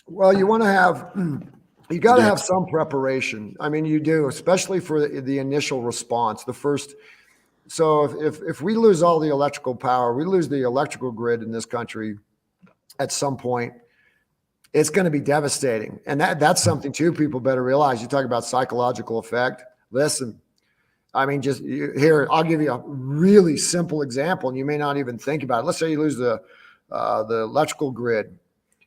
Well, you want to have you got to have some preparation. I mean, you do, especially for the initial response, the first. So if we lose all the electrical power, we lose the electrical grid in this country at some point, it's going to be devastating. And that's something too people better realize. You talk about psychological effect. Listen, I mean, just here, I'll give you a really simple example, and you may not even think about it. Let's say you lose the electrical grid,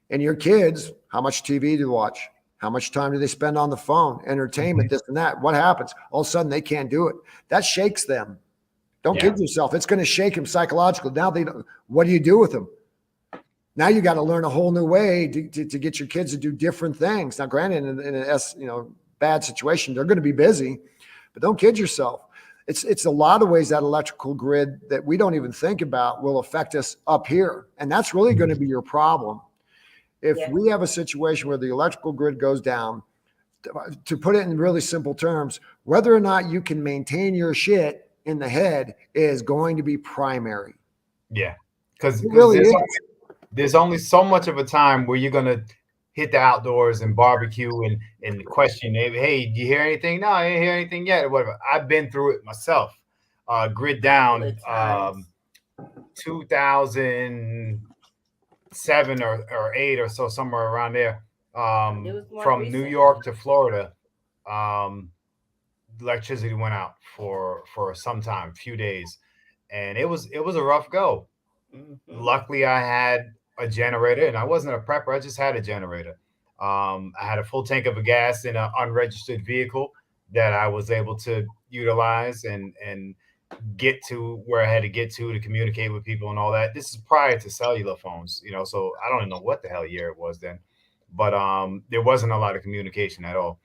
and your kids, how much TV do they watch? How much time do they spend on the phone? Entertainment, this and that. What happens? All of a sudden, they can't do it. That shakes them. Don't kid yourself. It's going to shake them psychologically. Now what do you do with them? Now you got to learn a whole new way to get your kids to do different things. Now, granted, in a bad situation, they're going to be busy, but don't kid yourself. It's a lot of ways that electrical grid that we don't even think about will affect us up here, and that's really going to be your problem. If we have a situation where the electrical grid goes down, to put it in really simple terms, whether or not you can maintain your shit in the head is going to be primary. Yeah, because really there's only so much of a time where you're gonna hit the outdoors and barbecue and question, hey, do you hear anything? No, I didn't hear anything yet, or whatever. I've been through it myself. Grid down, 2007 or 8 or so, somewhere around there. From New York to Florida, electricity went out for some time, few days, and it was a rough go. Luckily, I had a generator, and I wasn't a prepper. I just had a generator. I had a full tank of gas in an unregistered vehicle that I was able to utilize and get to where I had to get to communicate with people and all that. This is prior to cellular phones, so I don't even know what the hell year it was then, but there wasn't a lot of communication at all.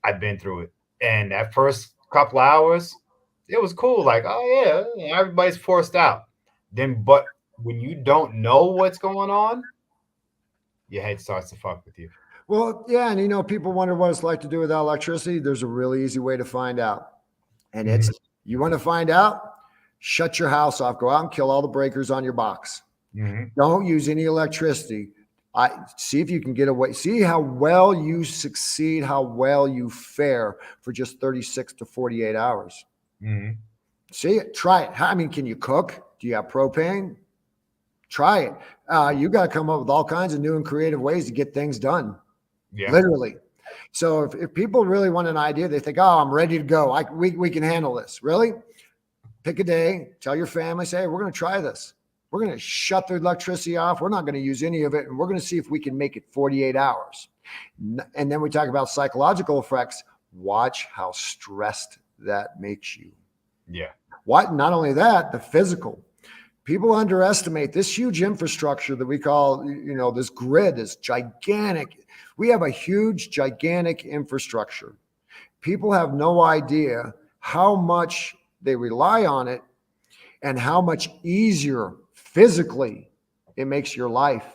I've been through it. And that first couple hours, it was cool. Like, oh yeah, everybody's forced out. But when you don't know what's going on, your head starts to fuck with you. Well, yeah, and people wonder what it's like to do without electricity. There's a really easy way to find out. And it's, you want to find out, shut your house off, go out and kill all the breakers on your box. Don't use any electricity. See if you can get away. See how well you succeed, how well you fare for just 36 to 48 hours. See it, try it. I mean, can you cook? Do you have propane? Try it. You got to come up with all kinds of new and creative ways to get things done. Literally. So if people really want an idea, they think, oh, I'm ready to go. We can handle this. Really? Pick a day, tell your family, say, hey, we're going to try this. We're going to shut the electricity off. We're not going to use any of it. And we're going to see if we can make it 48 hours. And then we talk about psychological effects. Watch how stressed that makes you. Not only that, the physical. People underestimate this huge infrastructure that we call, this grid, this gigantic. We have a huge, gigantic infrastructure. People have no idea how much they rely on it and how much easier physically it makes your life.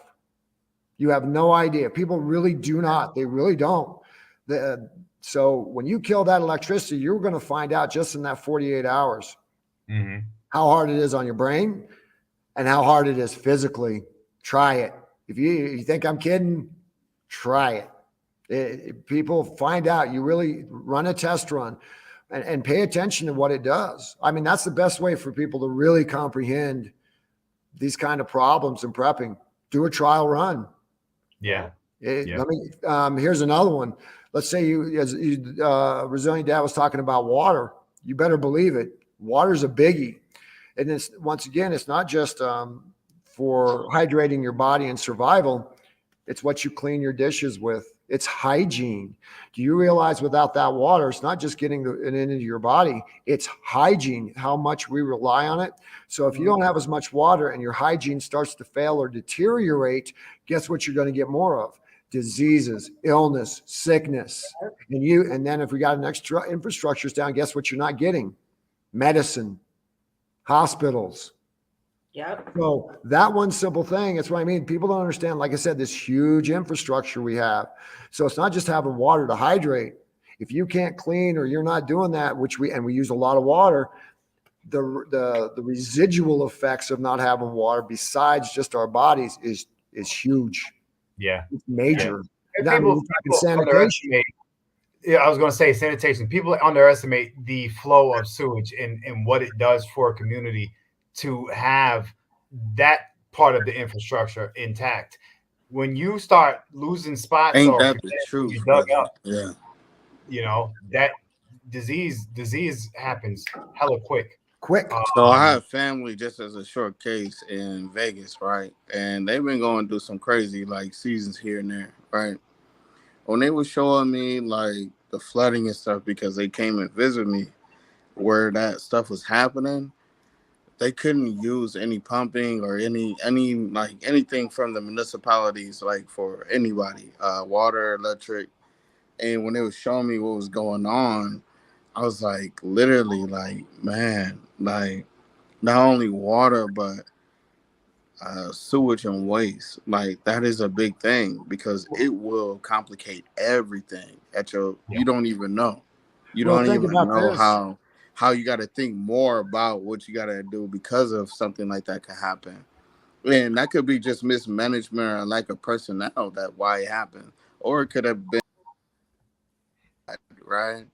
You have no idea. People really do not. They really don't. So when you kill that electricity, you're going to find out just in that 48 hours how hard it is on your brain and how hard it is physically. Try it. If you think I'm kidding, try it. People find out. You really run a test run and pay attention to what it does. I mean, that's the best way for people to really comprehend these kind of problems in prepping. Do a trial run. Yeah. Let me. Here's another one. Let's say Resilient Dad was talking about water. You better believe it. Water's a biggie, and it's once again, it's not just for hydrating your body and survival. It's what you clean your dishes with. It's hygiene. Do you realize without that water, it's not just getting it into your body, it's hygiene, how much we rely on it. So if you don't have as much water and your hygiene starts to fail or deteriorate, guess what you're going to get more of? Diseases, illness, sickness. And then if we got an extra infrastructure's down, guess what you're not getting? Medicine, hospitals. Yep. So that one simple thing, that's what I mean. People don't understand, like I said, this huge infrastructure we have. So it's not just having water to hydrate. If you can't clean or you're not doing that, which we use a lot of water, the residual effects of not having water besides just our bodies is huge. Yeah. It's major. Yeah. People underestimate. Yeah, I was going to say sanitation. People underestimate the flow of sewage and what it does for a community to have that part of the infrastructure intact. When you start losing spots Ain't or that the truth, you dug brother? up, you know, that disease happens hella quick. So I have family, just as a short case, in Vegas, right? And they've been going through some crazy like seasons here and there, right? When they were showing me like the flooding and stuff, because they came and visited me where that stuff was happening, they couldn't use any pumping or any like anything from the municipalities, like for anybody, water, electric. And when they were showing me what was going on, I was like, literally, like, man, like not only water but sewage and waste. Like that is a big thing because it will complicate everything at your. You don't even know. You don't even know how you got to think more about what you got to do because of something like that can happen. And that could be just mismanagement or lack of personnel that why it happened. Or it could have been, right?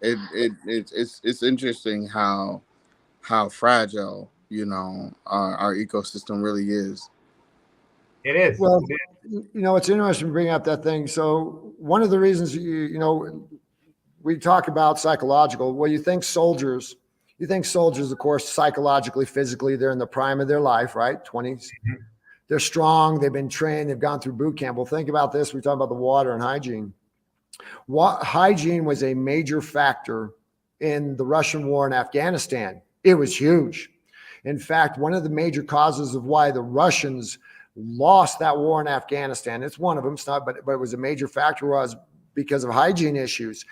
It's interesting how fragile, our ecosystem really is. It is. Well, it's interesting to bring up that thing. So one of the reasons, we talk about psychological. Well, you think soldiers, of course, psychologically, physically, they're in the prime of their life, right? 20s. They're strong. They've been trained. They've gone through boot camp. Well, think about this. We talk about the water and hygiene. Hygiene was a major factor in the Russian war in Afghanistan. It was huge. In fact, one of the major causes of why the Russians lost that war in Afghanistan, it's one of them, it's not, but it was a major factor, was because of hygiene issues.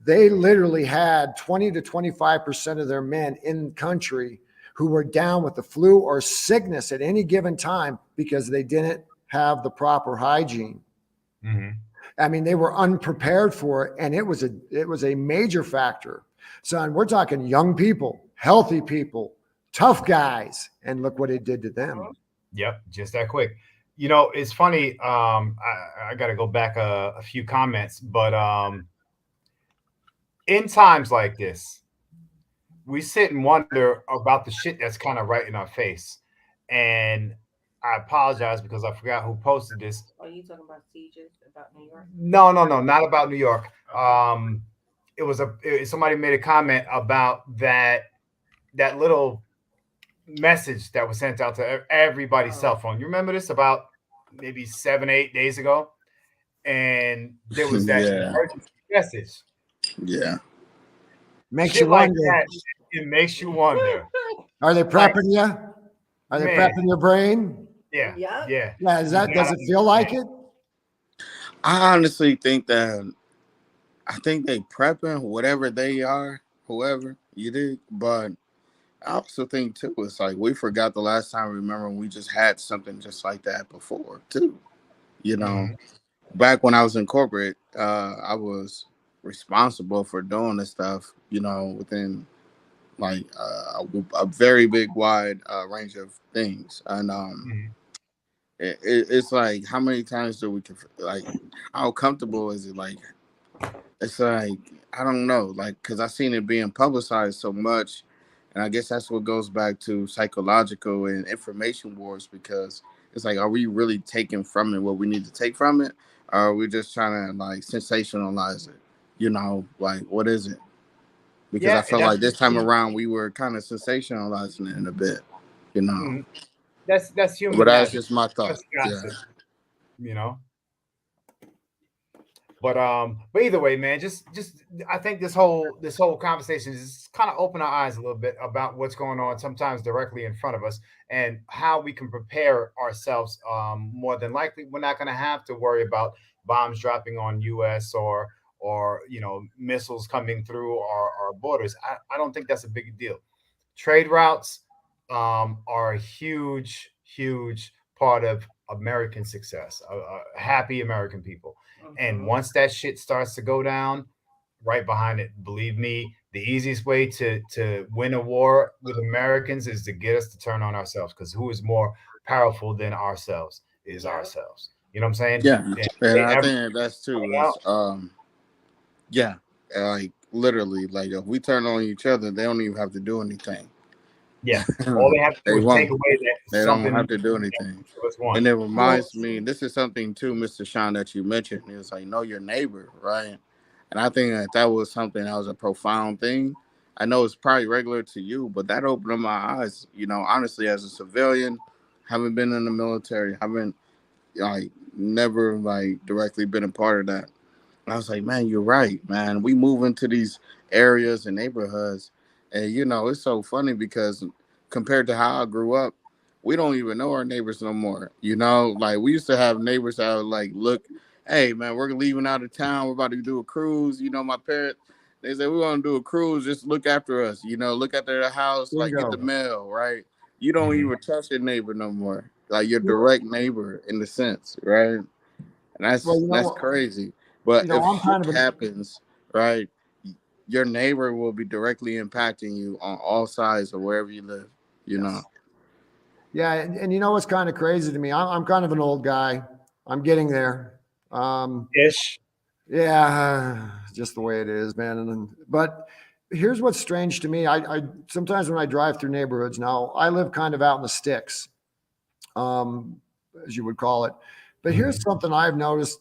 They literally had 20 to 25% of their men in country who were down with the flu or sickness at any given time because they didn't have the proper hygiene. I mean, they were unprepared for it, and it was a major factor. So, and we're talking young people, healthy people, tough guys, and look what it did to them. Yep, just that quick. It's funny. I got to go back a few comments, but in times like this, we sit and wonder about the shit that's kind of right in our face. And I apologize because I forgot who posted this. Are you talking about sieges about New York? No, not about New York. Somebody made a comment about that little message that was sent out to everybody's cell phone. You remember this about maybe 7-8 days ago? And there was that emergency message. Yeah. Makes you wonder. Like that, it makes you wonder. Are they prepping you? Are they prepping your brain? Yeah. Yeah. Yeah. Yeah. Does it feel like it? I honestly think that I think they prepping whatever they are, whoever you did. But I also think too, it's like we forgot the last time. Remember, we just had something just like that before too. You know, Mhm. back when I was in corporate, I was responsible for doing this stuff. Within like a very big, wide range of things, and Mhm. it's like how many times do we like? How comfortable is it? Like it's like I don't know, like because I've seen it being publicized so much, and I guess that's what goes back to psychological and information wars because it's like, are we really taking from it what we need to take from it, or are we just trying to like sensationalize it? Like what is it? Because I Yeah, felt like this time around we were kind of sensationalizing it in a bit, you know. mhm. That's But human that's nature. just my thought. That's Yeah. gossip, you know. But either way, man, just I think this whole conversation is kind of open our eyes a little bit about what's going on sometimes directly in front of us and how we can prepare ourselves. More than likely, we're not going to have to worry about bombs dropping on U.S. or missiles coming through our borders. I don't think that's a big deal. Trade routes are a huge part of American success, happy American people. And Mhm. once that shit starts to go down, right behind it, believe me, the easiest way to win a war with Americans is to get us to turn on ourselves. Because who is more powerful than ourselves is Yeah. ourselves. You know what I'm saying? Yeah. And And they I ever think that's too find out, is yeah, like literally, like if we turn on each other, they don't even have to do anything. yeah, all they have to do They is take won't. away that They don't something have to do anything. of us want. And it Well, reminds me, this is something too, Mr. Sean, that you mentioned. It's like know your neighbor, right? And I think that was something that was a profound thing. I know it's probably regular to you, but that opened up my eyes. Honestly, as a civilian, haven't been in the military, haven't like never like directly been a part of that. I was like, man, you're right, man. We move into these areas and neighborhoods, and it's so funny because compared to how I grew up, we don't even know our neighbors no more. Like we used to have neighbors that would like look, hey, man, we're leaving out of town. We're about to do a cruise. My parents, they said we want to do a cruise. Just look after us. Look after the house, like get the bingo. mail, right? You don't Mhm. even trust your neighbor no more, like your direct neighbor in the sense, right? And Well, that's crazy. But if I'm kind shit of an happens, right, your neighbor will be directly impacting you on all sides of wherever you live. You know. yes. Yeah, and you know what's kind of crazy to me? I'm kind of an old guy. I'm getting there. Um, Ish. yeah, just the way it is, man. But here's what's strange to me. I sometimes when I drive through neighborhoods now, I live kind of out in the sticks, um, as you would call it. But here's Mhm. something I've noticed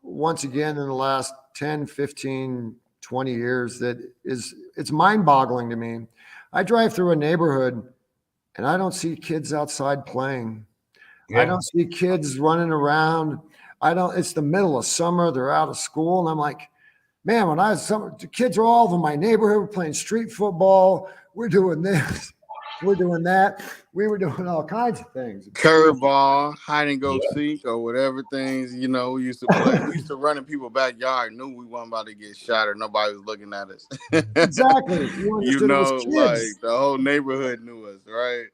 once again in the last 10, 15, 20 years that it's mind-boggling to me. I drive through a neighborhood and I don't see kids outside playing. I Yeah. don't see kids running around. It's the middle of summer. They're out of school. And I'm like, man, when I was summer, the kids are all over my neighborhood. We're playing street football. We're doing this. We're doing that. We were doing all kinds of things. Curveball, hide and go Yeah. seek, or whatever things we used to play. We used to run in people's backyard, knew we weren't about to get shot or nobody was looking at us. Exactly. You understood it was Like kids. the whole neighborhood knew us, right?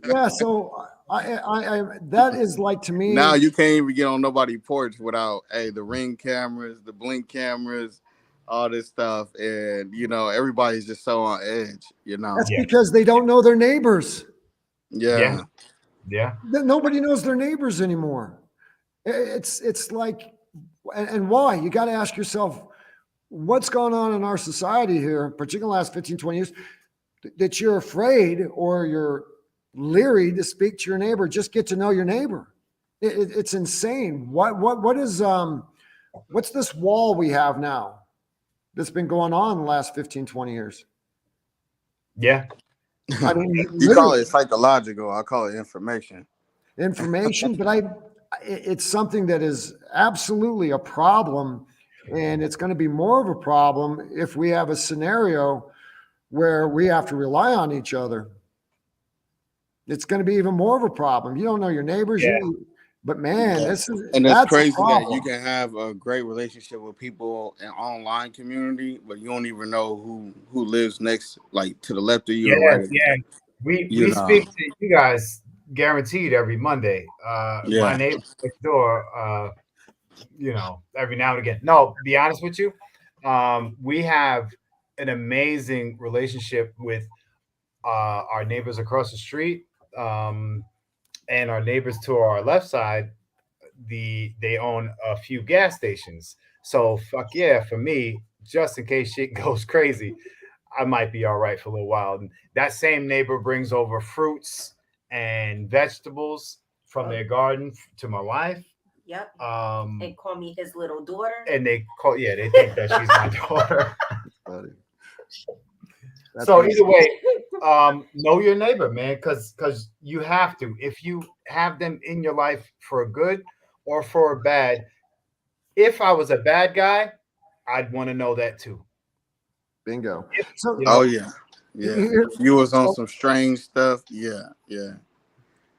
Yeah. So that is like to Now me, you can't even get on nobody's porch without the ring cameras, the blink cameras, all this stuff, and everybody's just so on edge. that's Yeah. because they don't know their neighbors. Yeah. Yeah, Yeah. Nobody knows their neighbors anymore. It's like, and why? You got to ask yourself, what's going on in our society here, particularly the last 15, 20 years, that you're afraid or you're leery to speak to your neighbor, just get to know your neighbor. It's insane. What's this wall we have now that's been going on the last 15, 20 years? Yeah. I mean, you call literally it psychological. I call it information. information, but it's something that is absolutely a problem. And it's going to be more of a problem if we have a scenario where we have to rely on each other. It's going to be even more of a problem. You don't know your neighbors. Yeah. But man, Yeah. this is And it's that's a crazy that you problem. can have a great relationship with people in online community, but you don't even know who lives next, like to the left of you or right Yes, of you. yeah. We You we know. speak to you guys guaranteed every Monday. My Yeah. neighbor next door, every now and again. No, be honest with you, we have an amazing relationship with our neighbors across the street, um, and our neighbors to our left side. They own a few gas stations, so fuck yeah, for me, just in case shit goes crazy, I might be all right for a little while. And that same neighbor brings over fruits and vegetables from their garden to my wife. Yep. Um, And call me his little daughter. and they think that she's my daughter. Buddy. That's So what either way, know your neighbor, man, because you have to. If you have them in your life for a good or for a bad, if I was a bad guy, I'd want to know that too. bingo. If, So you Oh know, yeah. Yeah. here, If you was on so, some strange stuff, yeah, yeah.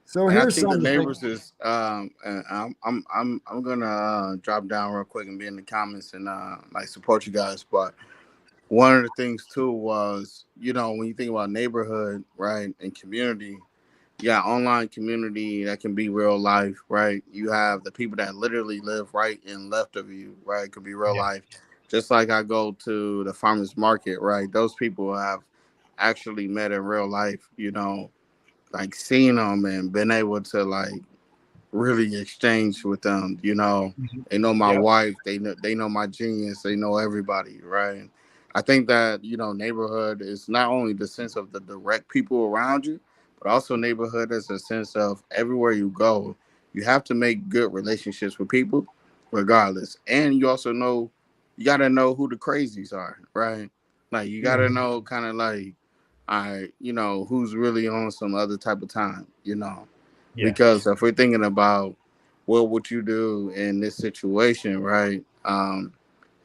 so And I here's think the something to think. neighbors is and I'm gonna drop down real quick and be in the comments and like support you guys. But one of the things too was, when you think about neighborhood, right, and community, you got online community that can be real life, right? You have the people that literally live right and left of you, right? It could be real yeah, life. Just like I go to the farmers market, right? Those people have actually met in real life, like seen them and been able to like really exchange with them. mhm, They know my yep, wife. They know my genius. They know everybody, right? I think that neighborhood is not only the sense of the direct people around you, but also neighborhood is a sense of everywhere you go, you have to make good relationships with people, regardless. And you gotta know who the crazies are, right? Like you gotta mhm, know kind of like, who's really on some other type of time. yeah, Because if we're thinking about what would you do in this situation, right?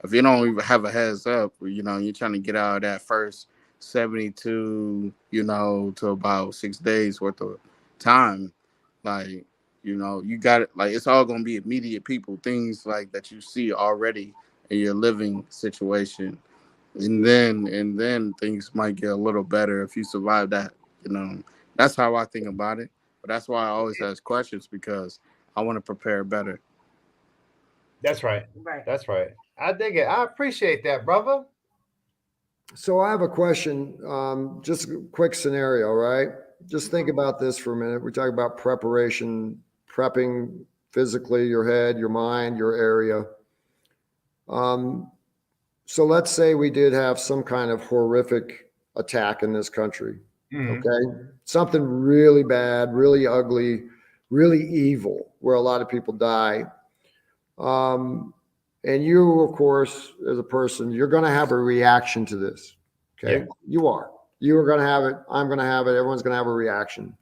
If you don't even have a heads up, you're trying to get out of that first 72, to about 6 days worth of time, like, you got it. Like, it's all going to be immediate people, things like that you see already in your living situation. And then things might get a little better if you survive that, you know. That's how I think about it. But that's why I always ask questions because I want to prepare better. that's right, Right. that's right. I dig it. I appreciate that, brother. So I have a question. Just a quick scenario, right? Just think about this for a minute. We talk about preparation, prepping physically, your head, your mind, your area. Um, so let's say we did have some kind of horrific attack in this country. Mhm, Okay. Something really bad, really ugly, really evil, where a lot of people die. Um, and you, of course, as a person, you're going to have a reaction to this. yeah, Okay. You are. You are going to have it. I'm going to have it. Everyone's going to have a reaction.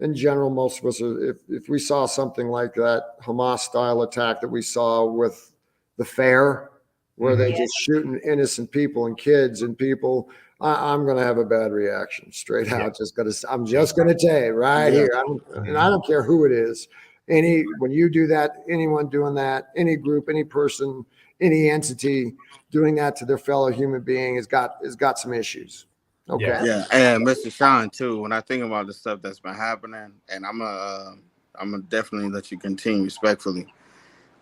In general, most of us, if we saw something like that Hamas style attack that we saw with the fair, where they mhm, Yeah. just shooting innocent people and kids and people, I'm going to have a bad reaction straight yeah, out. I'm yeah, just going to tell you right Yeah. here. And I mhm, don't care who it is. When you do that, anyone doing that, any group, any person, any entity doing that to their fellow human being has got some issues. Okay. yeah, Yep. Yeah. And Mr. Sean, too, when I think about the stuff that's been happening, and I'm gonna definitely let you continue respectfully.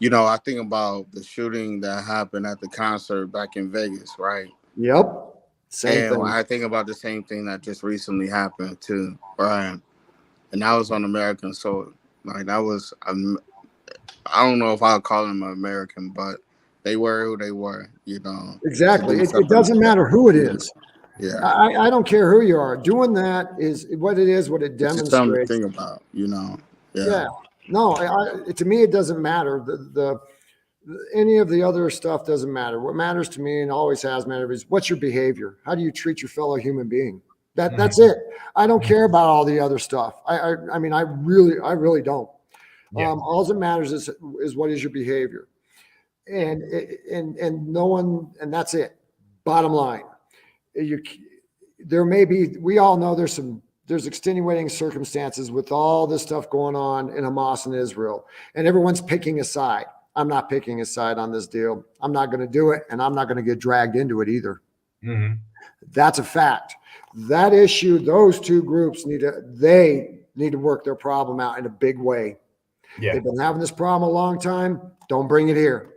I think about the shooting that happened at the concert back in Vegas, right? Yep. Same And thing. I think about the same thing that just recently happened too, right? And that was on American soil. Like that was, I don't know if I'll call them American, but they were who they were, to Exactly. do It something doesn't like that. matter who it Yeah, is. yeah. I don't care who you are. Doing that is what it is, what it It's just something to demonstrates. think about. Yeah, Yeah. No, to me, it doesn't matter. Any of the other stuff doesn't matter. What matters to me and always has mattered is what's your behavior? How do you treat your fellow human being? That's mhm, it. I don't mhm, care about all the other stuff. I mean, I really don't. yeah, All that matters is what is your behavior, and no one, and that's it. Bottom line, you there may be, we all know there's some there's extenuating circumstances with all this stuff going on in Hamas and Israel, and everyone's picking a side. I'm not picking a side on this deal. I'm not going to do it, and I'm not going to get dragged into it either. Mm-hmm. That's a fact. That issue, those two groups need to work their problem out in a big way. Yeah. They've been having this problem a long time. Don't bring it here.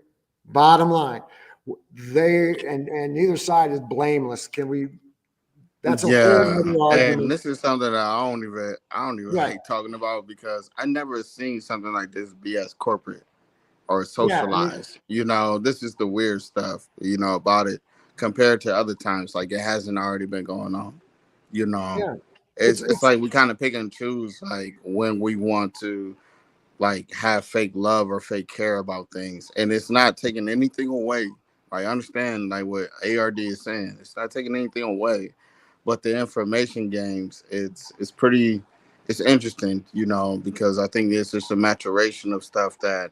Bottom line, and neither side is blameless. Can we? That's a whole other argument. And this is something that I don't even Right. hate talking about, because I never seen something like this be as corporate or Yeah, I mean, socialized. You know, this is the weird stuff, you know, about it compared to other times. Like, it hasn't already been going on. You know, yeah. it's like we kind of pick and choose, like, when we want to, like, have fake love or fake care about things, and it's not taking anything away. I understand, like, what ARD is saying. It's not taking anything away, but the information games, it's interesting, you know, because I think it's just a maturation of stuff that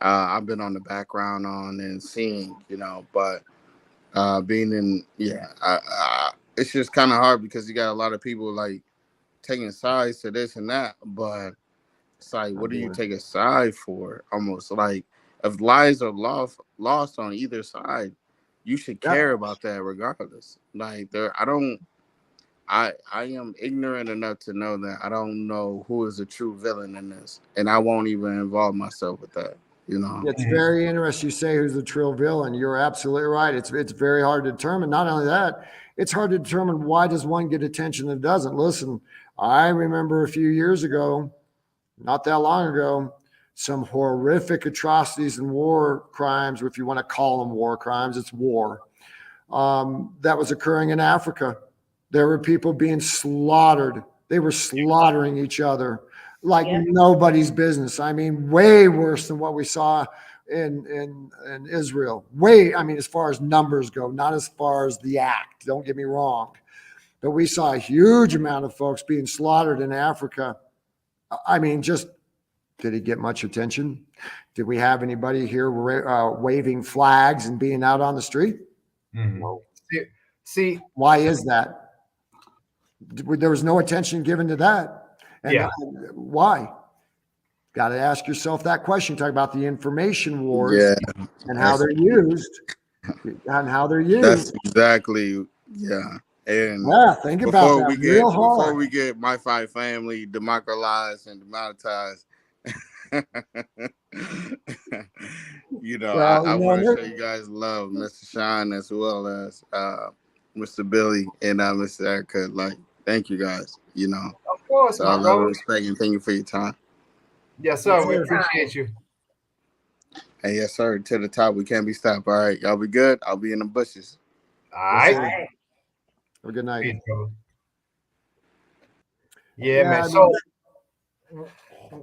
I've been on the background on and seeing, you know, but being in, it's just kind of hard because you got a lot of people like taking sides to this and that, but it's like, what do you take a side for? Almost like, if lives are lost on either side, you should care about that regardless. Like, I am ignorant enough to know that I don't know who is the true villain in this, and I won't even involve myself with that. You know, It's very interesting you say who's the true villain. You're absolutely right. It's very hard to determine. Not only that, it's hard to determine why does one get attention and doesn't. Listen, I remember a few years ago, not that long ago, some horrific atrocities and war crimes, if you want to call them war crimes, it's war, that was occurring in Africa. There were people being slaughtered. They were slaughtering each other like nobody's business. I mean, way worse than what we saw in Israel. As far as numbers go, not as far as the act. Don't get me wrong. But we saw a huge amount of folks being slaughtered in Africa. I mean, just did it get much attention? Did we have anybody here waving flags and being out on the street? Mm-hmm. No. See, why is that? There was no attention given to that. And why? Got to ask yourself that question. Talk about the information wars and how they're used. That's exactly, And think about that real hard. Before we get My Five Family democratized and demonetized, you know, I want to show you guys love, Mr. Sean, as well as Mr. Billy and Mr. Erica. Like, thank you guys. You know, of course, so I love and respect and thank you for your time. Yes, sir. We appreciate you. Hey, yes, sir. To the top, we can't be stopped. All right, y'all be good. I'll be in the bushes. All right. Have a good night. Peace, man. So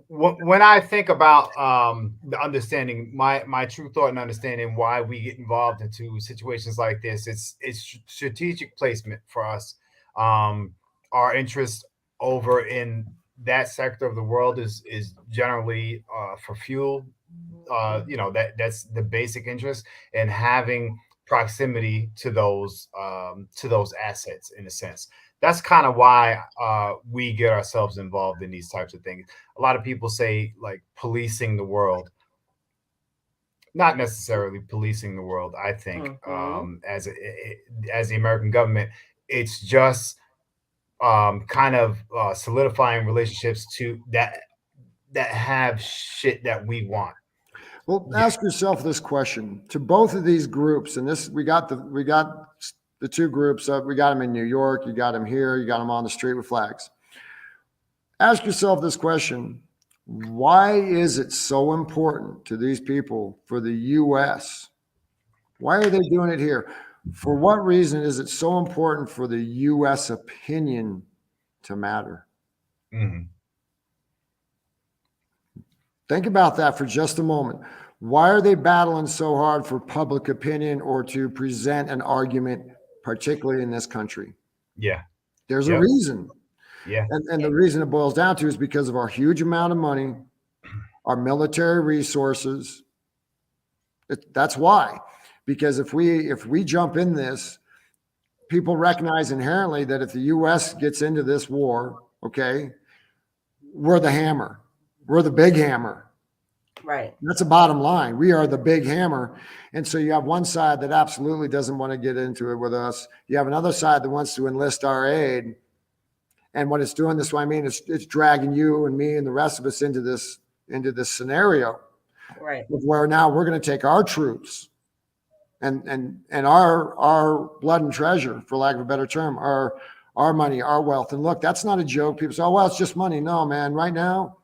when I think about the understanding, my true thought and understanding why we get involved into situations like this, it's strategic placement for us. Our interest over in that sector of the world is generally for fuel. That's the basic interest, and having proximity to those assets in a sense. That's kind of why we get ourselves involved in these types of things. A lot of people say like policing the world. Not necessarily policing the world. I think as the American government, it's just kind of solidifying relationships to that have shit that we want. Well, ask yourself this question to both of these groups, and this we got the two groups. We got them in New York. You got them here. You got them on the street with flags. Ask yourself this question: why is it so important to these people for the U.S.? Why are they doing it here? For what reason is it so important for the U.S. opinion to matter? Mm-hmm. Think about that for just a moment. Why are they battling so hard for public opinion or to present an argument, particularly in this country? Yeah. There's a reason. Yeah. And the reason it boils down to is because of our huge amount of money, our military resources. That's why. Because if we jump in this, people recognize inherently that if the U.S. gets into this war, okay, we're the hammer. We're the big hammer. Right. That's the bottom line. We are the big hammer. And so you have one side that absolutely doesn't want to get into it with us. You have another side that wants to enlist our aid. And what it's doing this way, I mean, it's dragging you and me and the rest of us into this scenario. Right. Where now we're going to take our troops and our blood and treasure, for lack of a better term, our money, our wealth. And look, that's not a joke. People say, oh, well, it's just money. No, man, right now,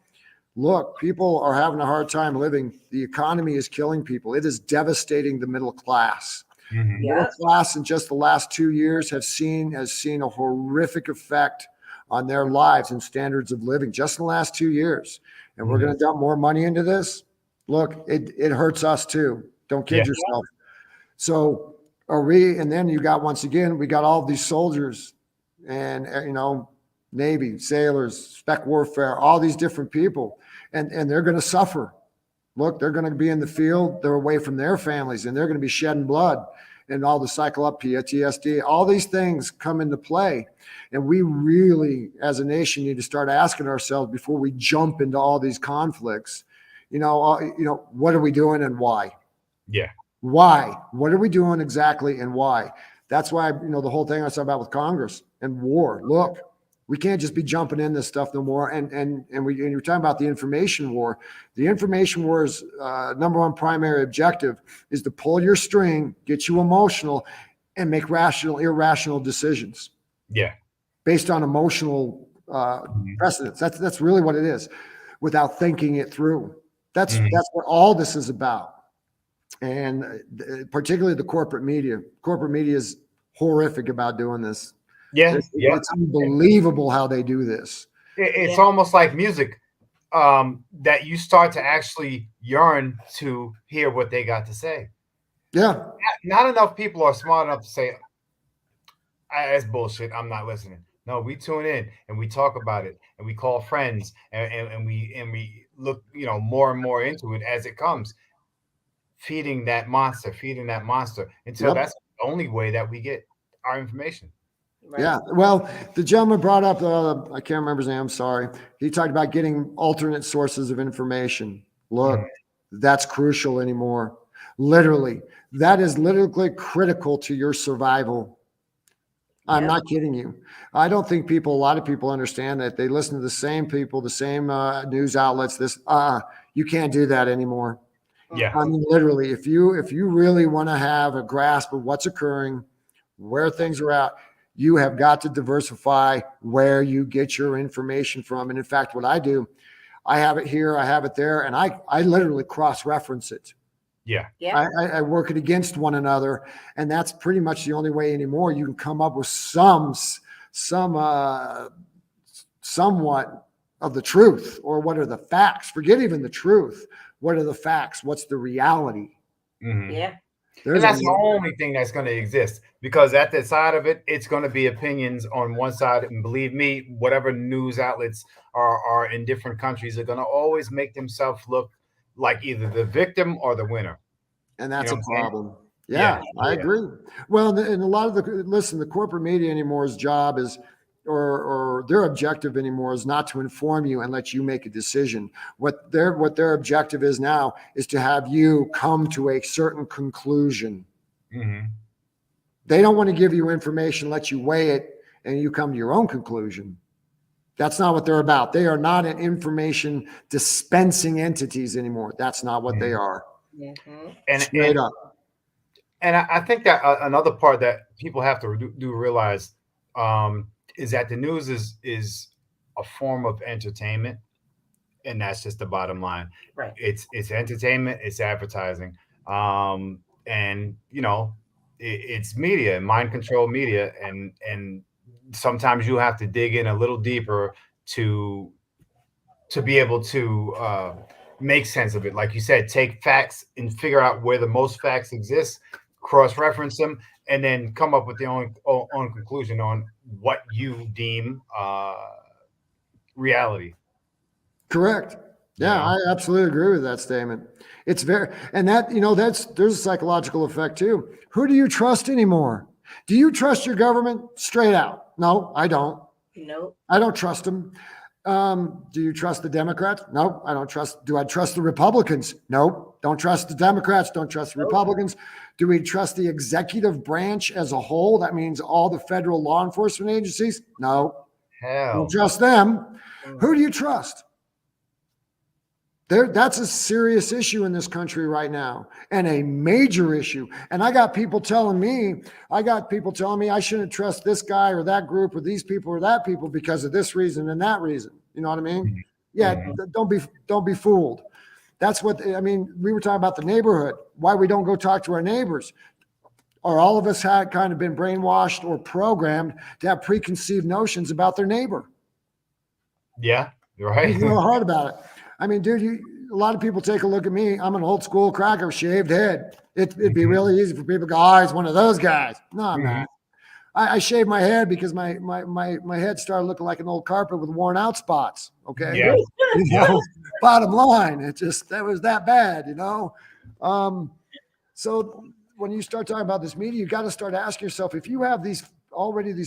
look, people are having a hard time living. The economy is killing people. It is devastating the middle class. Mhm. Yeah. Middle class in just the last 2 years has seen a horrific effect on their lives and standards of living just in the last 2 years. And we're going to dump more money into this. Look, it hurts us too. Don't kid Yeah. yourself. So and then you got, once again, we got all these soldiers and, Navy, sailors, spec warfare, all these different people, and they're going to suffer. Look, they're going to be in the field. They're away from their families, and they're going to be shedding blood, and all the cycle up PTSD. All these things come into play, and we really, as a nation, need to start asking ourselves before we jump into all these conflicts. What are we doing and why? Yeah. Why? What are we doing exactly and why? That's why, the whole thing I was talking about with Congress and war. Look, we can't just be jumping in this stuff no more. And you're talking about the information war. The information war's number one primary objective is to pull your string, get you emotional, and make irrational decisions. Yeah. Based on emotional precedents. That's really what it is, without thinking it through. That's what all this is about. And particularly the corporate media. Corporate media is horrific about doing this. Yeah. It's unbelievable how they do this. It's almost like music, that you start to actually yearn to hear what they got to say. Yeah. Not enough people are smart enough to say, that's bullshit, I'm not listening. No, we tune in and we talk about it and we call friends and we look, more and more into it as it comes. Feeding that monster until that's the only way that we get our information. Right. Yeah. Well, the gentleman brought up, I can't remember his name. I'm sorry. He talked about getting alternate sources of information. Look, that's crucial anymore. Literally, that is literally critical to your survival. I'm not kidding you. I don't think a lot of people understand that. They listen to the same people, the same news outlets. You can't do that anymore. Yeah. I mean, literally, if you really want to have a grasp of what's occurring, where things are at, you have got to diversify where you get your information from. And in fact, what I do, I have it here, I have it there, and I literally cross-reference it. Yeah. I work it against one another, and that's pretty much the only way anymore you can come up with somewhat of the truth, or what are the facts. Forget even the truth. What are the facts? What's the reality? Yeah. And that's the only thing that's going to exist, because at the side of it, it's going to be opinions on one side. And believe me, whatever news outlets are in different countries are going to always make themselves look like either the victim or the winner. And that's a problem. Yeah, I agree. Well, and a lot of the corporate media anymore's job is, or their objective anymore is not to inform you and let you make a decision. What their objective is now is to have you come to a certain conclusion. They don't want to give you information, let you weigh it, and you come to your own conclusion. That's not what they're about. They are not an information dispensing entities anymore. That's not what they are. And straight up. And I think that another part that people have to realize is that the news is a form of entertainment, and that's just the bottom line. Right. It's entertainment, it's advertising, and it's media, mind control media, and sometimes you have to dig in a little deeper to be able to make sense of it. Like you said, take facts and figure out where the most facts exist, cross-reference them, and then come up with your own conclusion on what you deem reality. Correct. Yeah, I absolutely agree with that statement. It's and that, there's a psychological effect too. Who do you trust anymore? Do you trust your government? Straight out. No, I don't. Nope. I don't trust them. Do you trust the Democrats? Nope, I don't trust. Do I trust the Republicans? Nope, don't trust the Democrats. Don't trust the Republicans. Do we trust the executive branch as a whole? That means all the federal law enforcement agencies? No, Hell. don't trust them. Who do you trust? That's a serious issue in this country right now, and a major issue. And I got people telling me I shouldn't trust this guy or that group or these people or that people because of this reason and that reason. You know what I mean? Yeah, don't be fooled. That's what I mean. We were talking about the neighborhood, why we don't go talk to our neighbors. Or all of us had kind of been brainwashed or programmed to have preconceived notions about their neighbor. Yeah, right. He's real hard about it. I mean, dude, a lot of people take a look at me. I'm an old school cracker, shaved head. It'd be really easy for people to go, oh, he's one of those guys. No, I'm not. I shaved my head because my head started looking like an old carpet with worn out spots. Okay. Yeah. You know, bottom line, that was that bad, you know? So when you start talking about this media, you got to start asking yourself, if you have these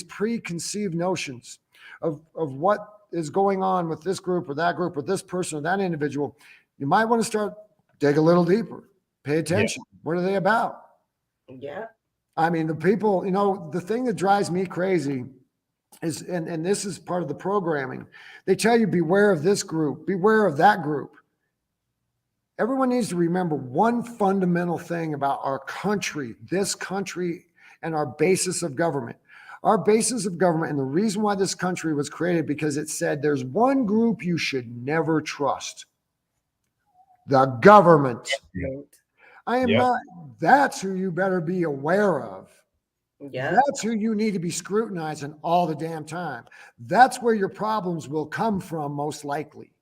preconceived notions of what is going on with this group or that group or this person or that individual, you might want to start dig a little deeper, pay attention. Yeah. What are they about? Yeah. I mean, the people, you know, the thing that drives me crazy is, and this is part of the programming, they tell you beware of this group, beware of that group. Everyone needs to remember one fundamental thing about our country, this country, and our basis of government. Our basis of government, and the reason why this country was created, because it said there's one group you should never trust: the government. I am not. That's who you better be aware of. Yeah. That's who you need to be scrutinizing all the damn time. That's where your problems will come from, most likely.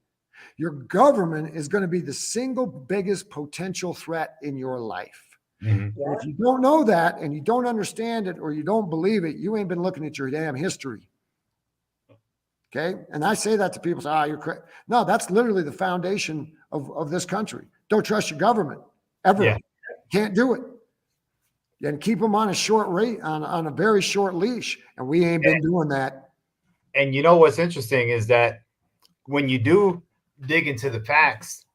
Your government is going to be the single biggest potential threat in your life. Mm-hmm. Yeah. If you don't know that and you don't understand it or you don't believe it, you ain't been looking at your damn history. Okay. And I say that to people, say, you're crazy. No, that's literally the foundation of this country. Don't trust your government ever. Yeah. Can't do it. And keep them on a short rate, on a very short leash. And we ain't been doing that. And you know what's interesting is that when you do dig into the facts,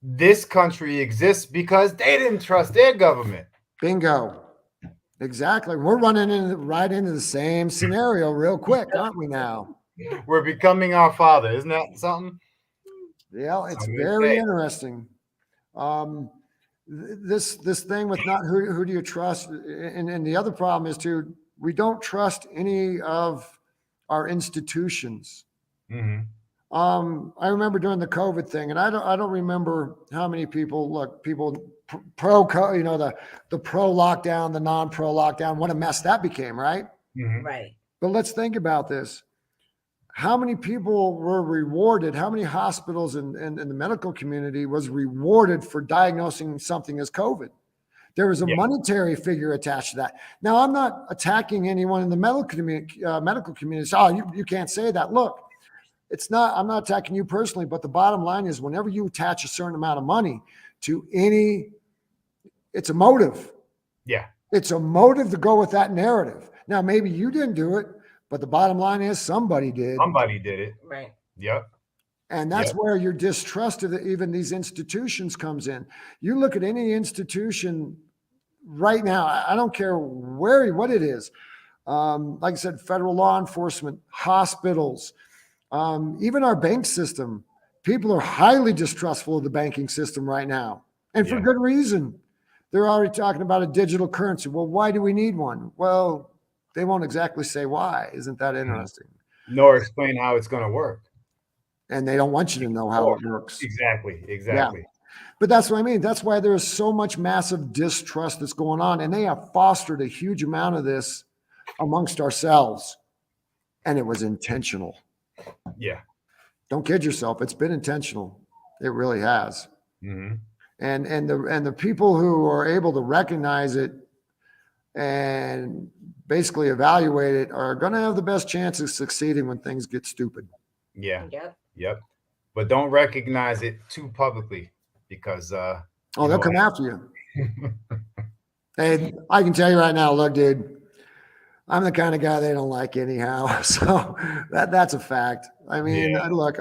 this country exists because they didn't trust their government. Bingo. Exactly. We're running right into the same scenario real quick, aren't we now? We're becoming our father. Isn't that something? Yeah, it's very interesting. This thing with not who do you trust? And the other problem is too, we don't trust any of our institutions. Mm-hmm. I remember during the COVID thing, and I don't remember how many people pro, you know, the pro lockdown, the non-pro lockdown, what a mess that became, right? Mm-hmm. Right. But let's think about this. How many people were rewarded? How many hospitals and the medical community was rewarded for diagnosing something as COVID? There was a monetary figure attached to that. Now, I'm not attacking anyone in the medical community. So, you can't say that. Look, I'm not attacking you personally, but the bottom line is whenever you attach a certain amount of money to it's a motive. Yeah. It's a motive to go with that narrative. Now, maybe you didn't do it, but the bottom line is somebody did. Somebody did it. Right. Yep. And that's where your distrust of even these institutions comes in. You look at any institution right now, I don't care what it is. Like I said, federal law enforcement, hospitals, even our bank system. People are highly distrustful of the banking system right now. And for good reason. They're already talking about a digital currency. Well, why do we need one? Well, they won't exactly say why. Isn't that interesting? Nor explain how it's going to work. And they don't want you to know how it works. Exactly. Yeah. But that's what I mean. That's why there is so much massive distrust that's going on. And they have fostered a huge amount of this amongst ourselves. And it was intentional. Yeah. Don't kid yourself. It's been intentional. It really has. Mm-hmm. And the people who are able to recognize it and basically evaluate it are going to have the best chance of succeeding when things get stupid. Yeah. Yep. But don't recognize it too publicly because they'll come after you. And I can tell you right now, look, dude, I'm the kind of guy they don't like anyhow. So that's a fact. I mean, look,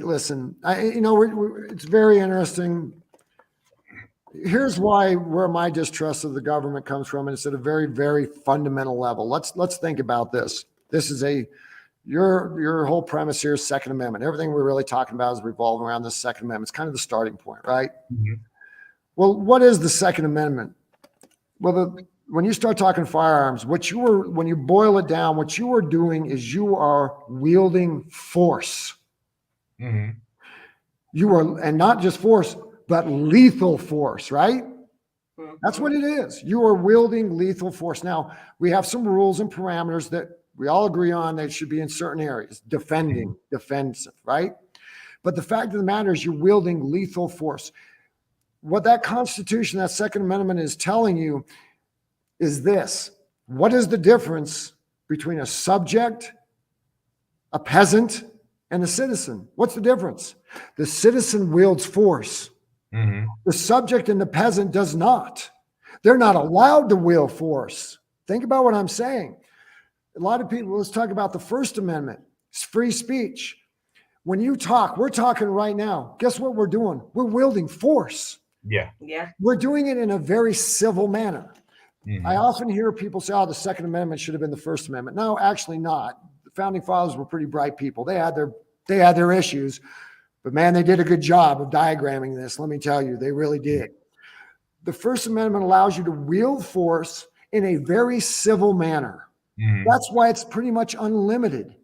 listen, it's very interesting. Here's where my distrust of the government comes from, and it's at a very, very fundamental level. Let's think about this. This is your whole premise here is Second Amendment. Everything we're really talking about is revolving around the Second Amendment. It's kind of the starting point, right? Mm-hmm. Well, what is the Second Amendment? Well, when you start talking firearms, when you boil it down, what you are doing is you are wielding force. Mm-hmm. You are, and not just force, but lethal force, right? That's what it is. You are wielding lethal force. Now, we have some rules and parameters that we all agree on. They should be in certain areas. Defensive, right? But the fact of the matter is you're wielding lethal force. What that Constitution, that Second Amendment is telling you is this. What is the difference between a subject, a peasant, and a citizen? What's the difference? The citizen wields force. Mm-hmm. The subject and the peasant does not. They're not allowed to wield force. Think about what I'm saying. A lot of people, let's talk about the First Amendment. It's free speech. When you talk, we're talking right now. Guess what we're doing? We're wielding force. Yeah. We're doing it in a very civil manner. Mm-hmm. I often hear people say, oh, the Second Amendment should have been the First Amendment. No, actually not. The founding fathers were pretty bright people. They had their issues, but man, they did a good job of diagramming this. Let me tell you, they really did. The First Amendment allows you to wield force in a very civil manner. Mm-hmm. That's why it's pretty much unlimited.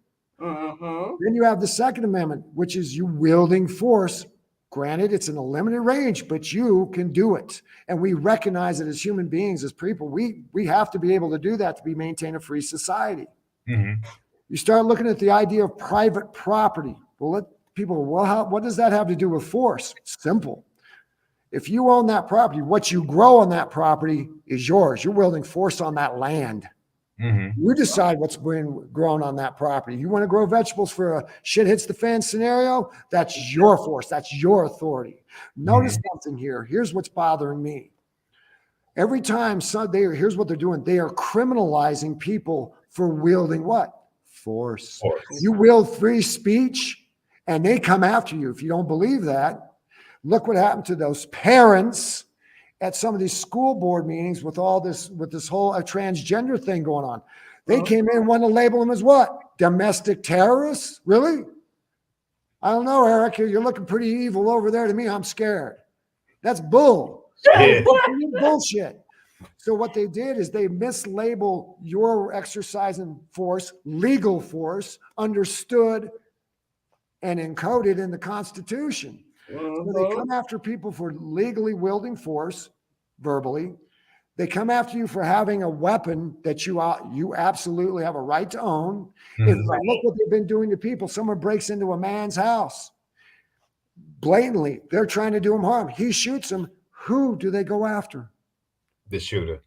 Mm-hmm. Then you have the Second Amendment, which is you wielding force. Granted, it's in a limited range, but you can do it. And we recognize that as human beings, as people, we have to be able to do that to maintain a free society. Mm-hmm. You start looking at the idea of private property. Well, what does that have to do with force? Simple. If you own that property, what you grow on that property is yours. You're wielding force on that land. Mm-hmm. You decide what's being grown on that property. You want to grow vegetables for a shit hits the fan scenario? That's your force. That's your authority. Notice something here. Here's what's bothering me. Every time here's what they're doing. They are criminalizing people for wielding what? Force. You wield free speech and they come after you. If you don't believe that, look what happened to those parents at some of these school board meetings with this whole transgender thing going on. They came in and wanted to label them as what? Domestic terrorists? Really? I don't know, Eric. You're looking pretty evil over there to me. I'm scared. That's bull. Yeah. Bullshit. So what they did is they mislabel your exercising force, legal force, understood and encoded in the Constitution. So they come after people for legally wielding force, verbally. They come after you for having a weapon that you absolutely have a right to own. Look what they've been doing to people. Someone breaks into a man's house. Blatantly, they're trying to do him harm. He shoots him. Who do they go after? The shooter.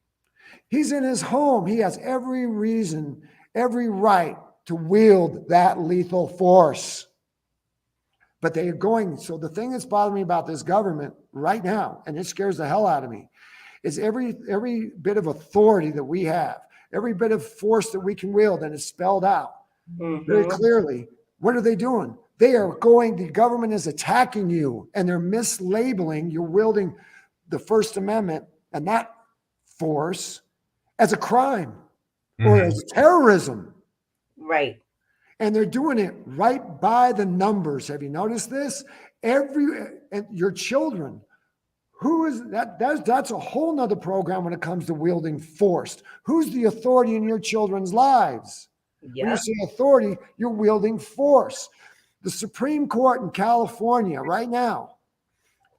He's in his home. He has every reason, every right to wield that lethal force. But they are going. So the thing that's bothering me about this government right now, and it scares the hell out of me, is every bit of authority that we have, every bit of force that we can wield, and it's spelled out very clearly. What are they doing? The government is attacking you, and they're mislabeling you're wielding the First Amendment and that force as a crime or as terrorism. Right. And they're doing it right by the numbers. Have you noticed this? Your children, who is that? That's a whole nother program when it comes to wielding force. Who's the authority in your children's lives? Yep. When you say authority, you're wielding force. The Supreme Court in California right now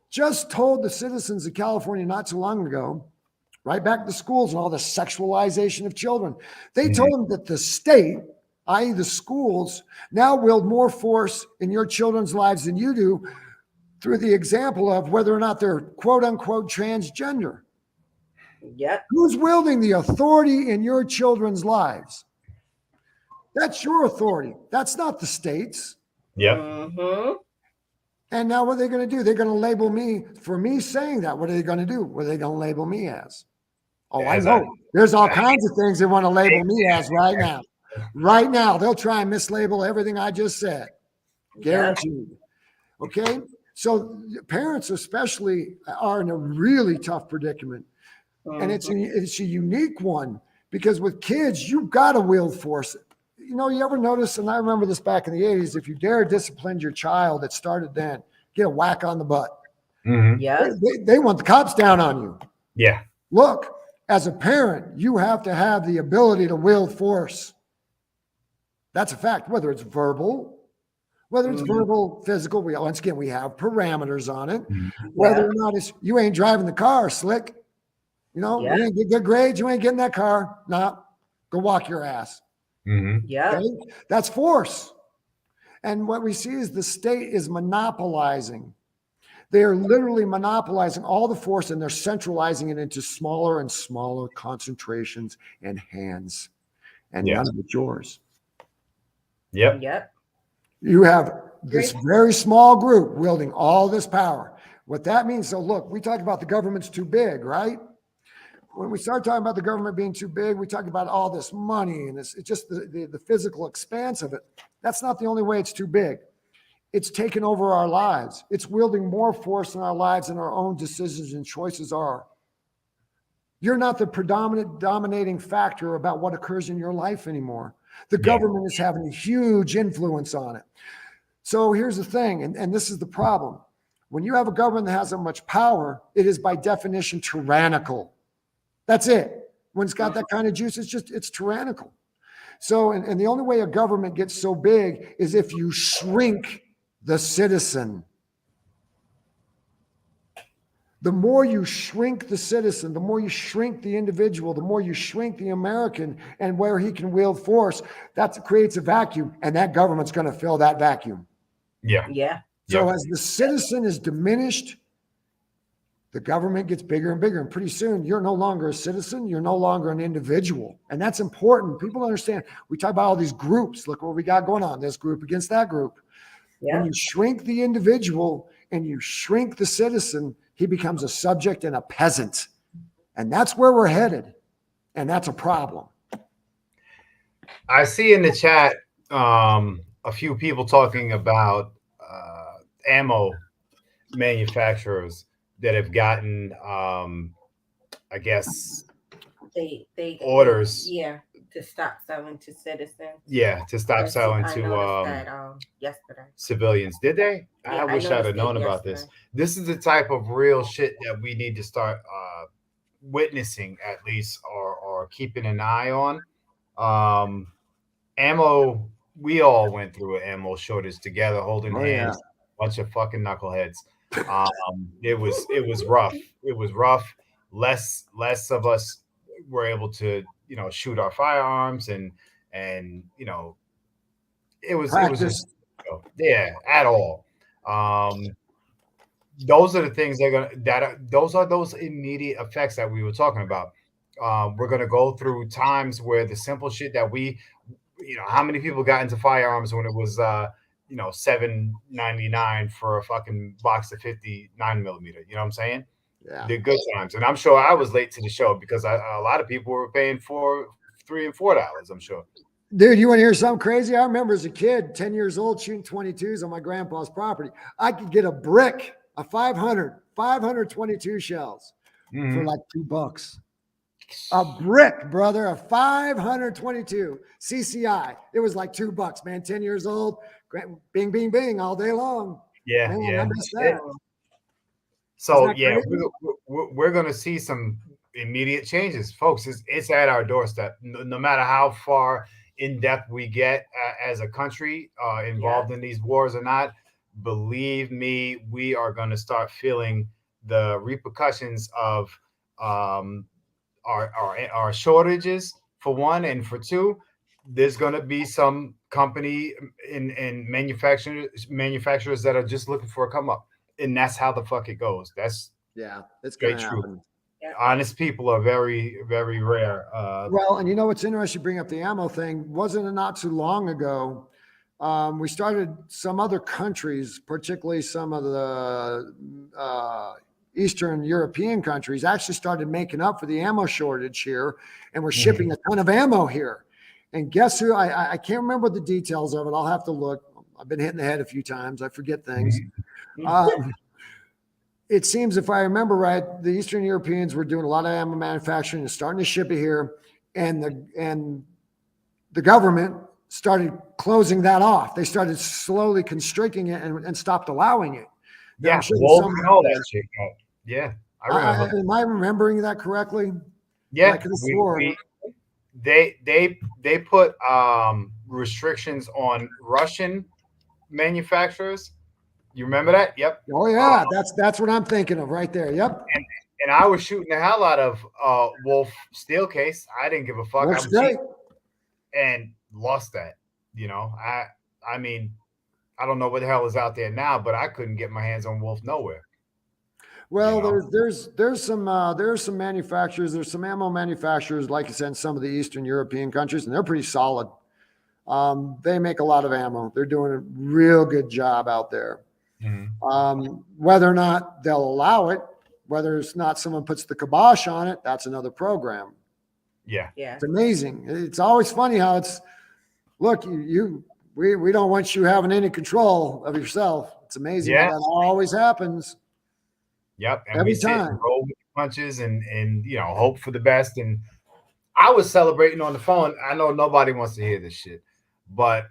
just told the citizens of California not too long ago, right back to schools and all the sexualization of children. They told them that the state, i.e. the schools, now wield more force in your children's lives than you do through the example of whether or not they're quote unquote transgender. Yep. Who's wielding the authority in your children's lives? That's your authority. That's not the state's. Yep. And now what are they going to do? They're going to label me for me saying that. What are they going to do? What are they going to label me as? Oh, I know. There's all kinds of things they want to label me as right now. Right now, they'll try and mislabel everything I just said. Guaranteed. Okay? So parents especially are in a really tough predicament. And it's a unique one because with kids, you've got to wield force. You know, you ever notice, and I remember this back in the 80s, if you dare discipline your child, it started then, get a whack on the butt. Yeah. They want the cops down on you. Yeah. Look, as a parent, you have to have the ability to wield force. That's a fact, whether it's verbal, physical. Once again, we have parameters on it. Whether or not it's you ain't driving the car, slick. You know, you ain't get good grades, you ain't getting that car. Nah, go walk your ass. Yeah. Okay? That's force. And what we see is the state is monopolizing. They are literally monopolizing all the force and they're centralizing it into smaller and smaller concentrations and hands. And none of it's yours. Yep. You have this very small group wielding all this power. What that means, so look, we talk about the government's too big, right? When we start talking about the government being too big, we talk about all this money and it's just the physical expanse of it. That's not the only way it's too big. It's taken over our lives. It's wielding more force in our lives than our own decisions and choices are. You're not the predominant dominating factor about what occurs in your life anymore. The government is having a huge influence on it. So here's the thing, and this is the problem. When you have a government that has that much power, it is by definition tyrannical. That's it. When it's got that kind of juice, it's tyrannical. So, and the only way a government gets so big is if you shrink the citizen. The more you shrink the citizen, the more you shrink the individual, the more you shrink the American and where he can wield force, that creates a vacuum, and that government's going to fill that vacuum. Yeah. So as the citizen is diminished, the government gets bigger and bigger. And pretty soon you're no longer a citizen. You're no longer an individual. And that's important. People understand. We talk about all these groups. Look what we got going on. This group against that group. When you shrink the individual and you shrink the citizen, he becomes a subject and a peasant. And that's where we're headed. And that's a problem. I see in the chat a few people talking about ammo manufacturers that have gotten, I guess, they orders. To stop selling to citizens. To stop selling to yesterday. Civilians. Did they? I wish I'd have known about this. This is the type of real shit that we need to start witnessing, at least, or keeping an eye on. Ammo. We all went through an ammo shortage together, holding hands. Bunch of fucking knuckleheads. It was rough. It was rough. Less of us were able to, shoot our firearms and it was just, at all. Those are the things those are those immediate effects that we were talking about. We're gonna go through times where the simple shit that how many people got into firearms when it was $7.99 for a fucking box of 59 millimeter. You know what I'm saying? The good times. And I'm sure I was late to the show because a lot of people were paying $3 and $4, I'm sure. Dude, you want to hear something crazy? I remember as a kid, 10 years old, shooting 22s on my grandpa's property. I could get a brick, a 522 shells for like $2. A brick, brother, a 522 CCI. It was like $2, man. 10 years old, bing, bing, bing all day long. Man, I missed that. So we're going to see some immediate changes, folks. It's at our doorstep. No matter how far in depth we get as a country involved in these wars or not, believe me, we are going to start feeling the repercussions of our shortages, for one, and for two, there's going to be some company and manufacturers that are just looking for a come up. And that's how the fuck it goes. That's it's gonna happen. Honest people are very, very rare. Well, and what's interesting, you bring up the ammo thing. Wasn't it not too long ago? We started some other countries, particularly some of the Eastern European countries actually started making up for the ammo shortage here, and we're shipping a ton of ammo here. And guess who? I can't remember the details of it. I'll have to look. I've been hitting the head a few times. I forget things. It seems, if I remember right, the Eastern Europeans were doing a lot of ammo manufacturing and starting to ship it here, and the government started closing that off. They started slowly constricting it and stopped allowing it. Now, Yeah, sure Wolf and all that shit. Yeah, I remember. am I remembering that correctly? Yeah, I could have swore. they put restrictions on Russian manufacturers. You remember that? Yep. Oh yeah, that's what I'm thinking of right there. Yep. And I was shooting the hell out of Wolf steel case. I didn't give a fuck. Works great. And lost that. You know, I mean, I don't know what the hell is out there now, but I couldn't get my hands on Wolf nowhere. Well, You know? there's some manufacturers, there's some ammo manufacturers, like I said, in some of the Eastern European countries, and they're pretty solid. They make a lot of ammo. They're doing a real good job out there. Whether or not they'll allow it, whether it's not someone puts the kibosh on it, that's another program. Yeah. It's amazing. It's always funny how it's, look, we don't want you having any control of yourself. It's amazing how that always happens. Yep. And every we sit time and roll with the punches and you know, hope for the best. And I was celebrating on the phone. I know nobody wants to hear this shit, but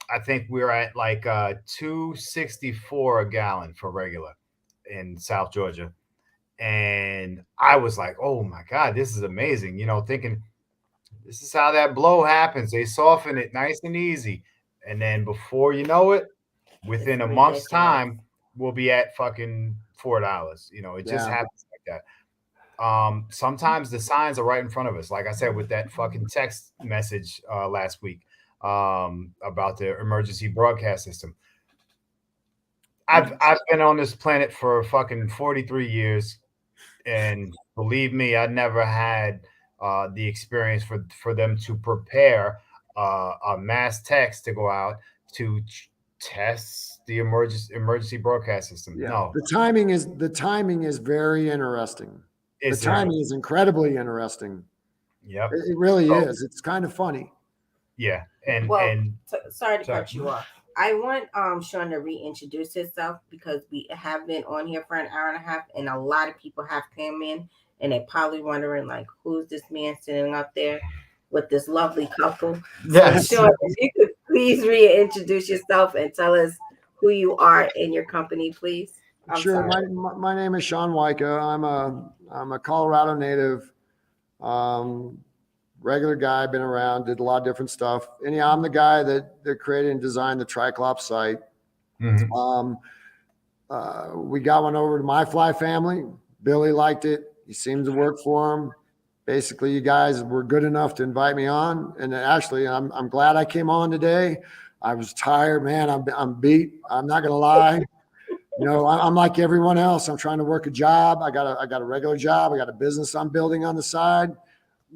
I think we're at like $2.64 a gallon for regular in South Georgia. And I was like, oh my God, this is amazing. You know, thinking this is how that blow happens. They soften it nice and easy. And then before you know it, within a month's time, we'll be at fucking $4. You know, it just happens like that. Sometimes the signs are right in front of us. Like I said, with that fucking text message last week about the emergency broadcast system. I've been on this planet for fucking 43 years. And believe me, I never had the experience for them to prepare a mass text to go out to test the emergency broadcast system. Yeah. No, the timing is very interesting. The timing is incredibly interesting. Yep, it really is. It's kind of funny. Yeah, sorry to cut you off. I want Sean to reintroduce himself because we have been on here for an hour and a half, and a lot of people have come in, and they're probably wondering like, who's this man sitting up there with this lovely couple? Yes. So Sean, if you could please reintroduce yourself and tell us who you are in your company, please. Sure. My name is Sean Wyka. I'm a Colorado native. Regular guy, been around, did a lot of different stuff. And yeah, I'm the guy that created and designed the Triclops site. Mm-hmm. We got one over to My Fly family. Billy liked it. He seemed to work for him. Basically, you guys were good enough to invite me on. And actually, I'm glad I came on today. I was tired, man. I'm beat. I'm not gonna lie. You know, I'm like everyone else. I'm trying to work a job. I got a regular job. I got a business I'm building on the side.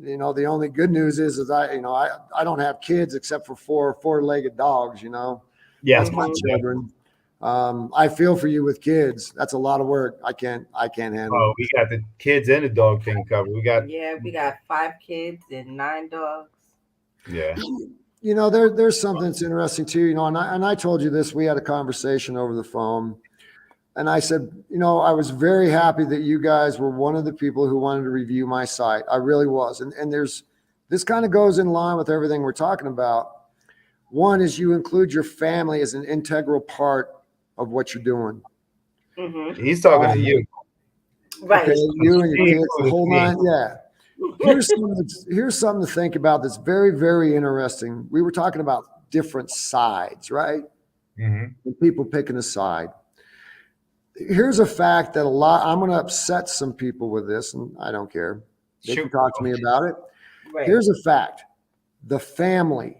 You know, the only good news is I don't have kids except for four-legged dogs, you know. Yeah. That's my children. I feel for you with kids. That's a lot of work. I can't handle. Oh, we got the kids and the dog thing covered. We got 5 kids and 9 dogs. Yeah. You know, there's something that's interesting too, you know, and I told you this, we had a conversation over the phone. And I said, you know, I was very happy that you guys were one of the people who wanted to review my site. I really was. And this kind of goes in line with everything we're talking about. One is you include your family as an integral part of what you're doing. Mm-hmm. He's talking to you. Right. Okay, you and your kids, the whole nine. Yeah. Here's something to think about that's very, very interesting. We were talking about different sides, right? Mm-hmm. And people picking a side. Here's a fact that I'm going to upset some people with this, and I don't care. They can talk to me about it. Right. Here's a fact. The family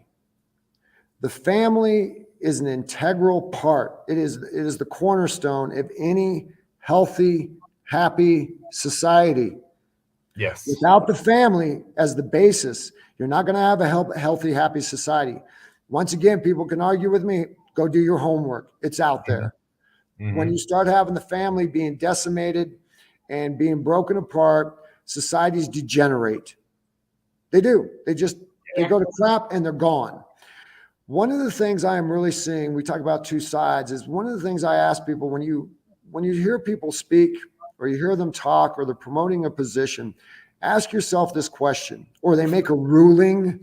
is an integral part. It is the cornerstone of any healthy, happy society. Yes. Without the family as the basis, you're not going to have a healthy, happy society. Once again, people can argue with me. Go do your homework. It's out there. Mm-hmm. When you start having the family being decimated, and being broken apart, societies degenerate. They do. They go to crap and they're gone. One of the things I am really seeing, we talk about two sides, is one of the things I ask people when you hear people speak or you hear them talk or they're promoting a position, ask yourself this question, or they make a ruling,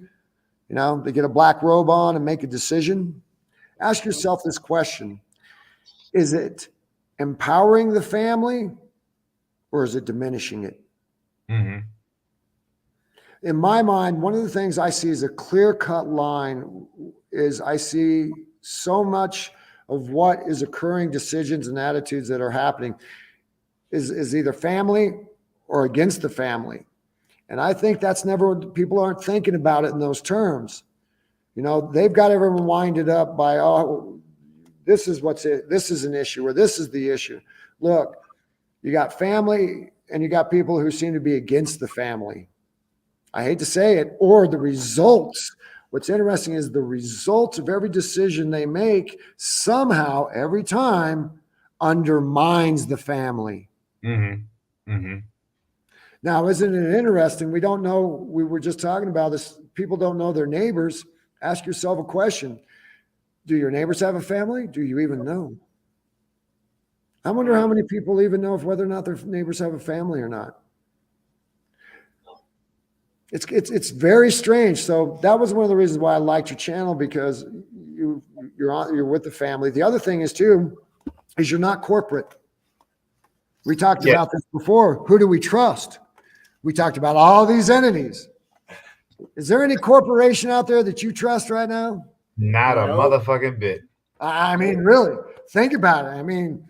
they get a black robe on and make a decision. Ask yourself this question: is it empowering the family or is it diminishing it? Mm-hmm. In my mind, one of the things I see as a clear-cut line is I see so much of what is occurring, decisions and attitudes that are happening is either family or against the family. And I think that's never, people aren't thinking about it in those terms. They've got everyone winded up by, oh, this is this is an issue, or this is the issue. Look, you got family and you got people who seem to be against the family. I hate to say it, or the results. What's interesting is the results of every decision they make somehow every time undermines the family. Mm-hmm. Mm-hmm. Now, isn't it interesting? We don't know. We were just talking about this. People don't know their neighbors. Ask yourself a question. Do your neighbors have a family? Do you even know? I wonder how many people even know whether or not their neighbors have a family or not. It's very strange. So that was one of the reasons why I liked your channel, because you're with the family. The other thing is too, is you're not corporate. We talked about this before. Who do we trust? We talked about all these entities. Is there any corporation out there that you trust right now? Not a motherfucking bit. I mean, really, think about it. I mean,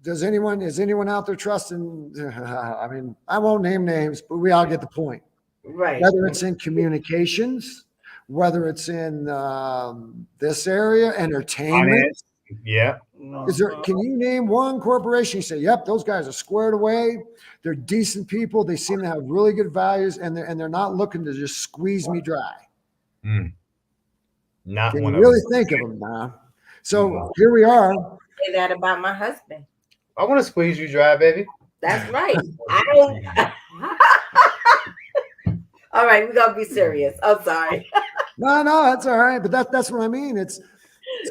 is anyone out there trusting? I mean, I won't name names, but we all get the point. Right. Whether it's in communications, whether it's in this area, entertainment. Finance. Yeah. Can you name one corporation you say, yep, those guys are squared away, they're decent people, they seem to have really good values, and they're not looking to just squeeze me dry? Not Can one you of really them. think of them now? So here we are. Say that about my husband. I want to squeeze you dry, baby. That's right. All right, we're gonna be serious. I'm sorry. No, that's all right. But that's what I mean.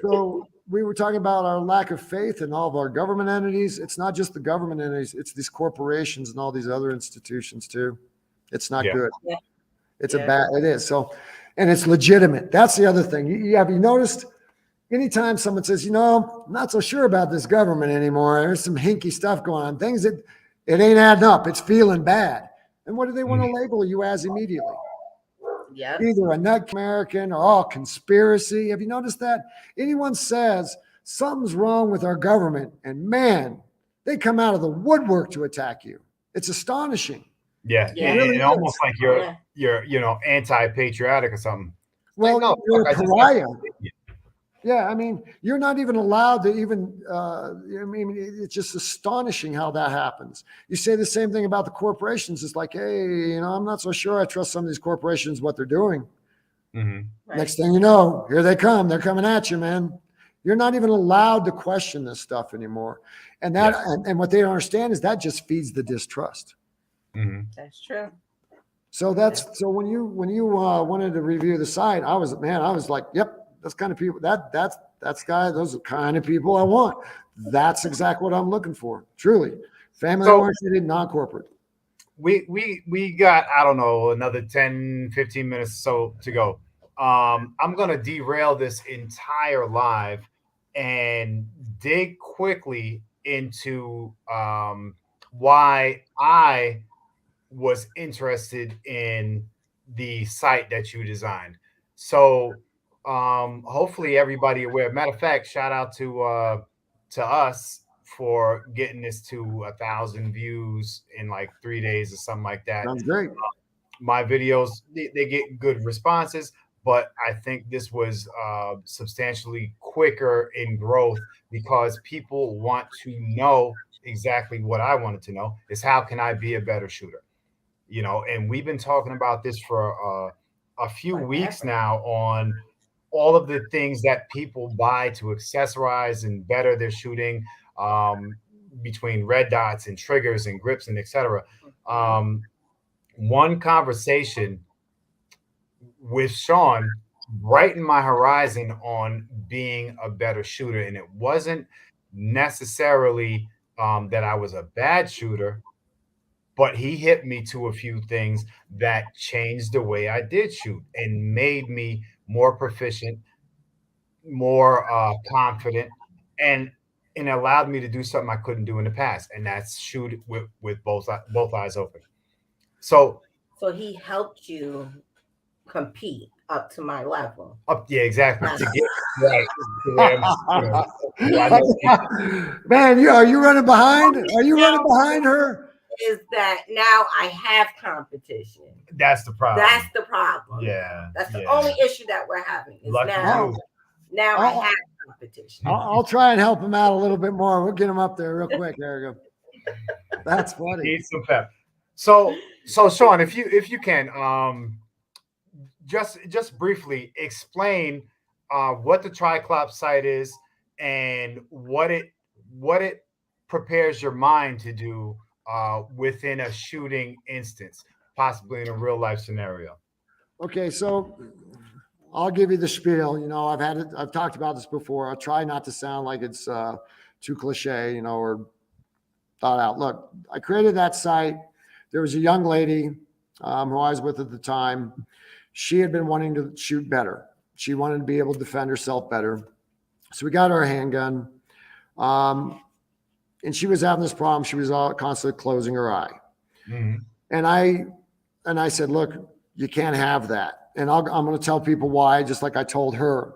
So we were talking about our lack of faith in all of our government entities. It's not just the government entities, it's these corporations and all these other institutions too. It's not good. Yeah. It is. So, and it's legitimate. That's the other thing. Have you noticed anytime someone says, I'm not so sure about this government anymore, there's some hinky stuff going on, things that it ain't adding up, it's feeling bad. And what do they want to label you as immediately? Yeah. Either a nut American or all conspiracy. Have you noticed that? Anyone says something's wrong with our government, and man, they come out of the woodwork to attack you. It's astonishing. Yeah. Yeah. It really almost is. like you're anti-patriotic or something. Well, No, you're fuck, a pariah. Yeah, I mean, you're not even allowed to even, it's just astonishing how that happens. You say the same thing about the corporations. It's like, hey, I'm not so sure I trust some of these corporations, what they're doing. Mm-hmm. Right. Next thing you know, here they come. They're coming at you, man. You're not even allowed to question this stuff anymore. And and what they don't understand is that just feeds the distrust. Mm-hmm. That's true. So so when you wanted to review the site, I was like, yep. That's kind of people those are the kind of people I want. That's exactly what I'm looking for. Truly. Family oriented, non-corporate. We got, I don't know, another 10, 15 minutes or so to go. I'm gonna derail this entire live and dig quickly into why I was interested in the site that you designed. So hopefully everybody aware. Matter of fact, shout out to us for getting this to 1,000 views in like 3 days or something like that. Sounds great. My videos, they get good responses, but I think this was substantially quicker in growth because people want to know exactly what I wanted to know is how can I be a better shooter? And we've been talking about this for a few weeks now on all of the things that people buy to accessorize and better their shooting. between red dots and triggers and grips and etc. One conversation with Sean brightened my horizon on being a better shooter, and it wasn't necessarily that I was a bad shooter, but he hit me to a few things that changed the way I did shoot and made me more proficient, more confident, and and allowed me to do something I couldn't do in the past, and that's shoot with both eyes open. So So he helped you compete up to my level. yeah, exactly. That's To get right to where I know people. Man, are you running behind? Are you running behind her? is that now I have competition. That's the problem. That's the problem. Yeah. That's the yeah. only issue that we're having. Is Lucky now, you. now I have competition. I'll try and help him out a little bit more. We'll get him up there real quick. There we go. That's funny. Need some pep. So Sean, if you can just briefly explain what the Triclops site is and what it prepares your mind to do within a shooting instance, possibly in a real life scenario. Okay, so I'll give you the spiel. I've talked about this before. I'll try not to sound like it's too cliche, or thought out. Look, I created that site. There was a young lady who I was with at the time. She had been wanting to shoot better. She wanted to be able to defend herself better. So we got her a handgun. And she was having this problem. She was constantly closing her eye. Mm-hmm. And I said, look, you can't have that. And I'm going to tell people why, just like I told her.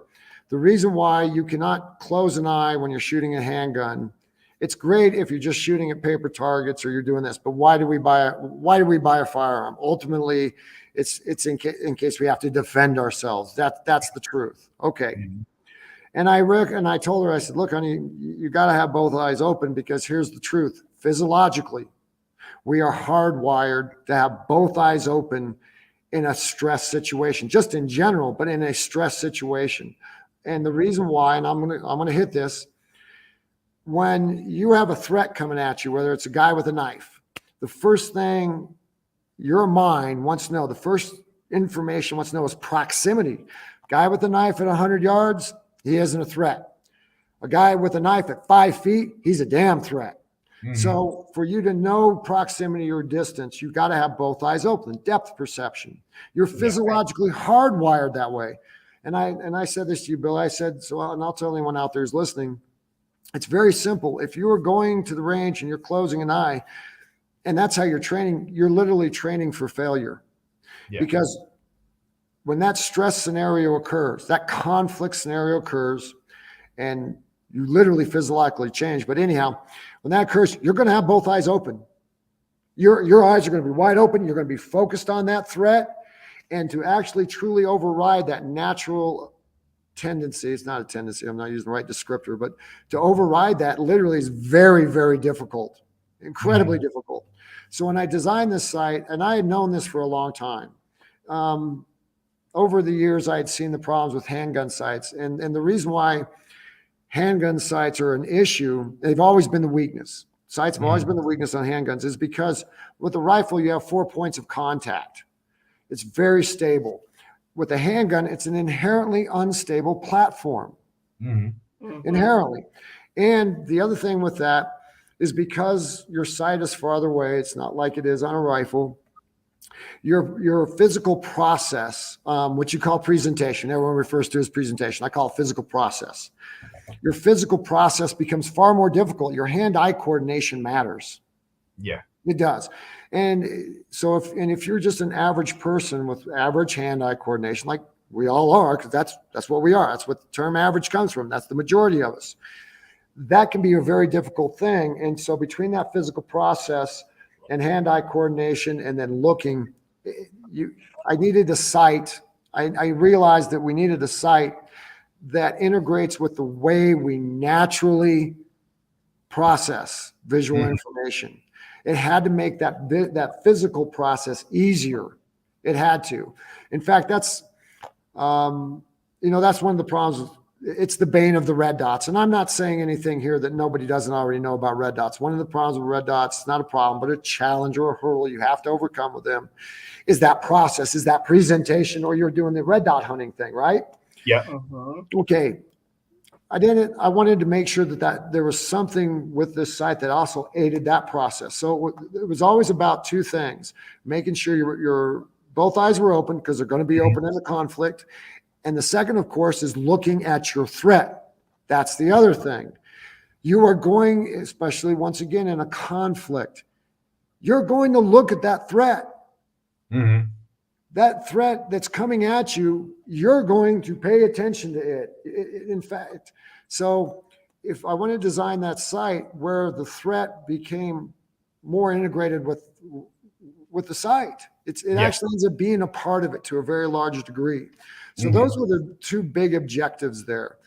The reason why you cannot close an eye when you're shooting a handgun, it's great if you're just shooting at paper targets or you're doing this, but why do we buy a firearm? Ultimately, it's in case we have to defend ourselves. That's the truth. Okay. Mm-hmm. And I told her, I said, look, honey, you got to have both eyes open, because here's the truth. Physiologically, we are hardwired to have both eyes open in a stress situation, just in general, but in a stress situation. And the reason why, and I'm gonna hit this, when you have a threat coming at you, whether it's a guy with a knife, the first thing your mind wants to know, the first information wants to know is proximity. Guy with a knife at 100 yards, he isn't a threat. A guy with a knife at 5 feet, he's a damn threat. Mm-hmm. So for you to know proximity or distance, you've got to have both eyes open. Depth perception. You're physiologically hardwired that way. And I said this to you, Bill. I said, and I'll tell anyone out there who's listening, it's very simple. If you are going to the range and you're closing an eye, and that's how you're training, you're literally training for failure. Yeah. Because when that stress scenario occurs, that conflict scenario occurs, and you literally physiologically change. But anyhow, when that occurs, you're going to have both eyes open. Your eyes are going to be wide open. You're going to be focused on that threat. And to actually truly override that natural tendency, it's not a tendency, I'm not using the right descriptor, but to override that literally is very, very difficult, incredibly difficult. So when I designed this site, and I had known this for a long time, over the years, I had seen the problems with handgun sites. And the reason why handgun sites are an issue, they've always been the weakness. Sites have always been the weakness on handguns, is because with a rifle, you have 4 points of contact. It's very stable. With a handgun, it's an inherently unstable platform. Inherently. And the other thing with that is, because your sight is farther away, it's not like it is on a rifle. Your physical process, which you call presentation, everyone refers to as presentation. I call it physical process. Your physical process becomes far more difficult. Your hand-eye coordination matters. Yeah, it does. And so if you're just an average person with average hand-eye coordination, like we all are, because that's what we are. That's what the term average comes from. That's the majority of us. That can be a very difficult thing. And so between that physical process and hand-eye coordination and then looking, I needed a site. I realized that we needed a site that integrates with the way we naturally process visual information. It had to make that physical process easier. It had to. In fact, that's one of the problems it's the bane of the red dots. And I'm not saying anything here that nobody doesn't already know about red dots. One of the problems with red dots, it's not a problem, but a challenge or a hurdle you have to overcome with them is that process, is that presentation, or you're doing the red dot hunting thing, right? Yeah. Okay. I wanted to make sure that there was something with this site that also aided that process. So it was always about two things: making sure your both eyes were open, because they're going to be open in the conflict. And the second, of course, is looking at your threat. That's the other thing. You are going, especially once again in a conflict, you're going to look at that threat. Mm-hmm. That threat that's coming at you, you're going to pay attention to it. In fact, so if I want to design that site where the threat became more integrated with the site, it actually ends up being a part of it to a very large degree. So those were the two big objectives there.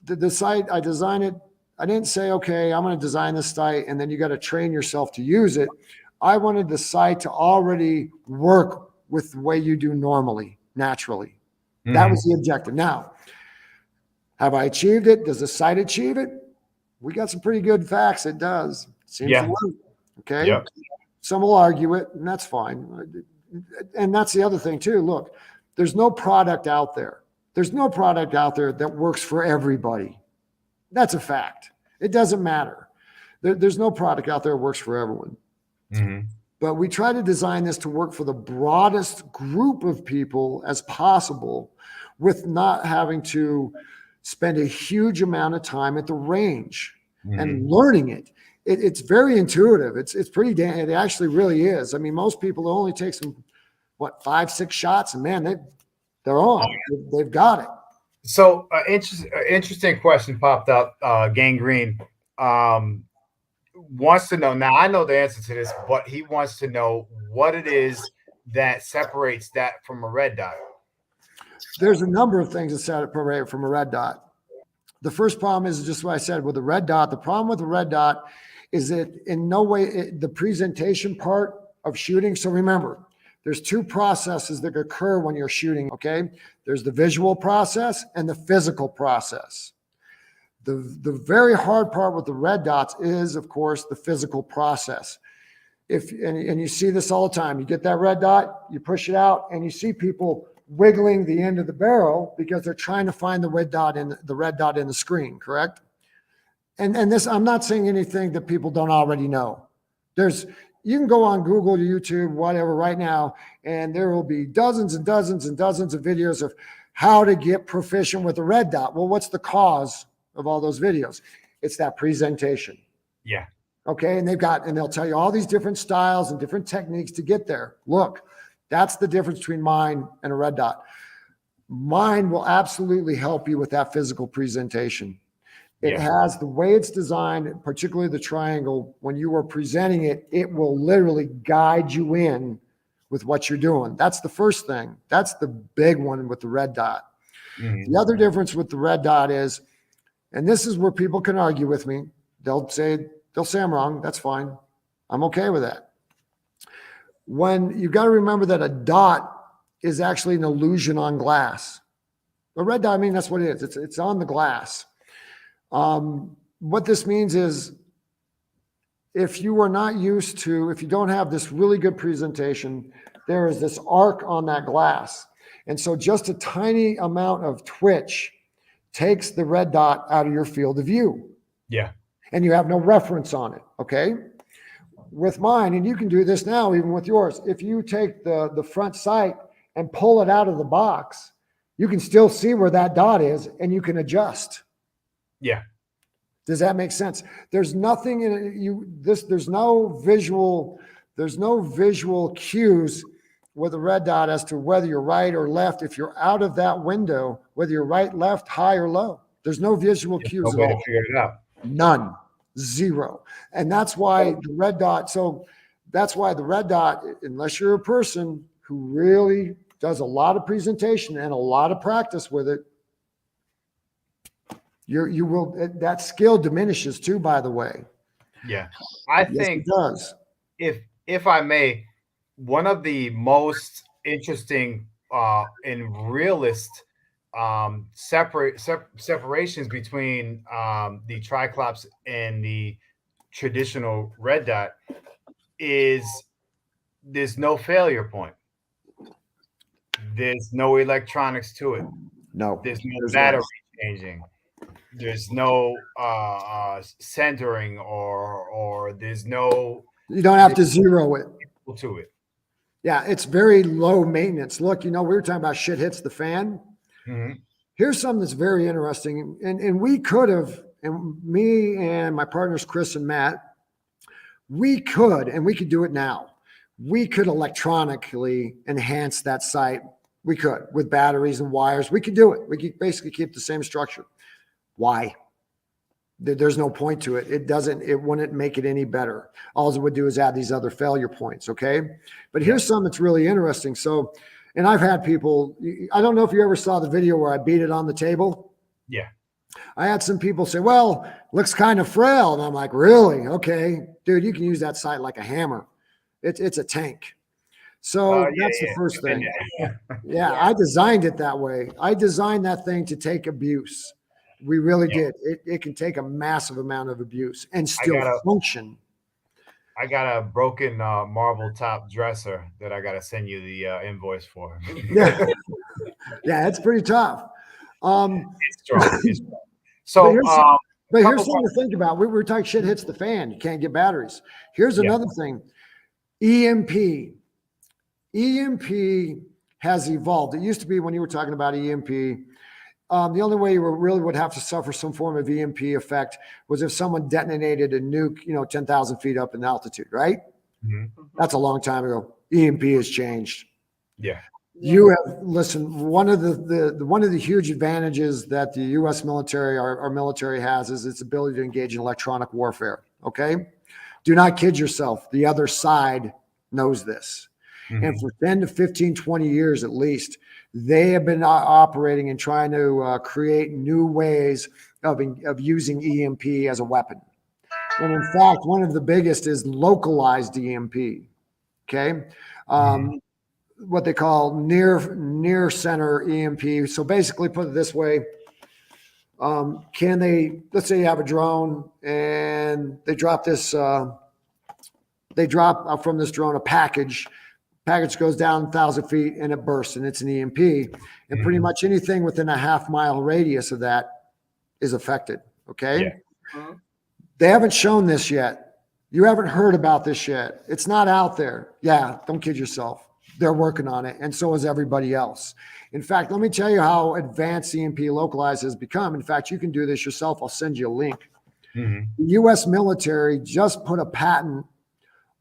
The site, I designed it. I didn't say, okay, I'm going to design this site and then you got to train yourself to use it. I wanted the site to already work with the way you do normally, naturally. That was the objective. Now, have I achieved it? Does the site achieve it? We got some pretty good facts. It does. Seems to work. Okay. Yep. Some will argue it, and that's fine. And that's the other thing too. Look, there's no product out there. There's no product out there that works for everybody. That's a fact. It doesn't matter. There's no product out there that works for everyone. But we try to design this to work for the broadest group of people as possible, with not having to spend a huge amount of time at the range and learning it. It's very intuitive. It's pretty damn, it actually really is. I mean, most people only take some, 5-6 shots, and man, they're on. They've got it. So interesting question popped up. Gangrene wants to know. Now I know the answer to this, but he wants to know what it is that separates that from a red dot. There's a number of things that separate it from a red dot. The first problem is just what I said with the red dot. The problem with the red dot is that in no way the presentation part of shooting. So remember, there's two processes that occur when you're shooting. Okay, there's the visual process and the physical process. The very hard part with the red dots is, of course, the physical process. And you see this all the time. You get that red dot, you push it out, and you see people wiggling the end of the barrel because they're trying to find the red dot in the screen, correct? And this, I'm not saying anything that people don't already know. You can go on Google, YouTube, whatever right now, and there will be dozens and dozens and dozens of videos of how to get proficient with the red dot. Well, what's the cause of all those videos? It's that presentation. Yeah. Okay. And they'll tell you all these different styles and different techniques to get there. Look, that's the difference between mine and a red dot. Mine will absolutely help you with that physical presentation. It has the way it's designed, particularly the triangle. When you are presenting it, it will literally guide you in with what you're doing. That's the first thing. That's the big one with the red dot. The other difference with the red dot is, and this is where people can argue with me. They'll say I'm wrong. That's fine. I'm okay with that. When you got to remember that a dot is actually an illusion on glass. A red dot, I mean, that's what it is. It's on the glass. What this means is, if you don't have this really good presentation, there is this arc on that glass. And so just a tiny amount of twitch takes the red dot out of your field of view. Yeah. And you have no reference on it. Okay. With mine, and you can do this now, even with yours, if you take the front sight and pull it out of the box, you can still see where that dot is and you can adjust. Yeah. Does that make sense? There's nothing in it. There's no visual cues with a red dot as to whether you're right or left. If you're out of that window, whether you're right, left, high or low, there's no visual cues No at way all. to figure it out. None. Zero. And that's why the red dot. So that's why the red dot, unless you're a person who really does a lot of presentation and a lot of practice with it, you will, that skill diminishes too, by the way. Yeah. I think it does. If I may, one of the most interesting and realist separations between the triclops and the traditional red dot is there's no failure point. There's no electronics to it. No, There's no there's battery not. changing. There's no centering or there's no You don't have to zero it. to it. Yeah, it's very low maintenance. Look, we were talking about shit hits the fan. Mhm. Here's something that's very interesting. And we could have, and me and my partners, Chris and Matt, we could do it now. We could electronically enhance that site. We could with batteries and wires. We could do it. We could basically keep the same structure. Why? There's no point to it. It wouldn't make it any better. All it would do is add these other failure points. Okay. But here's something that's really interesting. So, and I've had people, I don't know if you ever saw the video where I beat it on the table. Yeah. I had some people say, well, looks kind of frail. And I'm like, really? Okay, dude, you can use that site like a hammer. It's a tank. So that's the first thing. Yeah, I designed it that way. I designed that thing to take abuse. We really did. It can take a massive amount of abuse and still function. I got a broken marble top dresser that I got to send you the invoice for. Yeah, yeah, it's pretty tough. It's strong. It's strong. So, but here's something to think about. We were talking shit hits the fan. You can't get batteries. Here's another thing. EMP. EMP has evolved. It used to be when you were talking about EMP, the only way you really would have to suffer some form of EMP effect was if someone detonated a nuke, 10,000 feet up in altitude, right? Mm-hmm. That's a long time ago. EMP has changed. Yeah. You have one of the huge advantages that the U.S. military, our military has, is its ability to engage in electronic warfare. Okay, do not kid yourself. The other side knows this, and for 10 to 15, 20 years at least, they have been operating and trying to create new ways of using EMP as a weapon. And in fact, one of the biggest is localized EMP. Okay. What they call near center EMP. So basically, put it this way: let's say you have a drone and they drop from this drone a package. Package goes down 1,000 feet and it bursts, and it's an EMP. And pretty much anything within a half-mile radius of that is affected. Okay, they haven't shown this yet. You haven't heard about this yet. It's not out there. Yeah, don't kid yourself. They're working on it, and so is everybody else. In fact, let me tell you how advanced EMP localized has become. In fact, you can do this yourself. I'll send you a link. The U.S. military just put a patent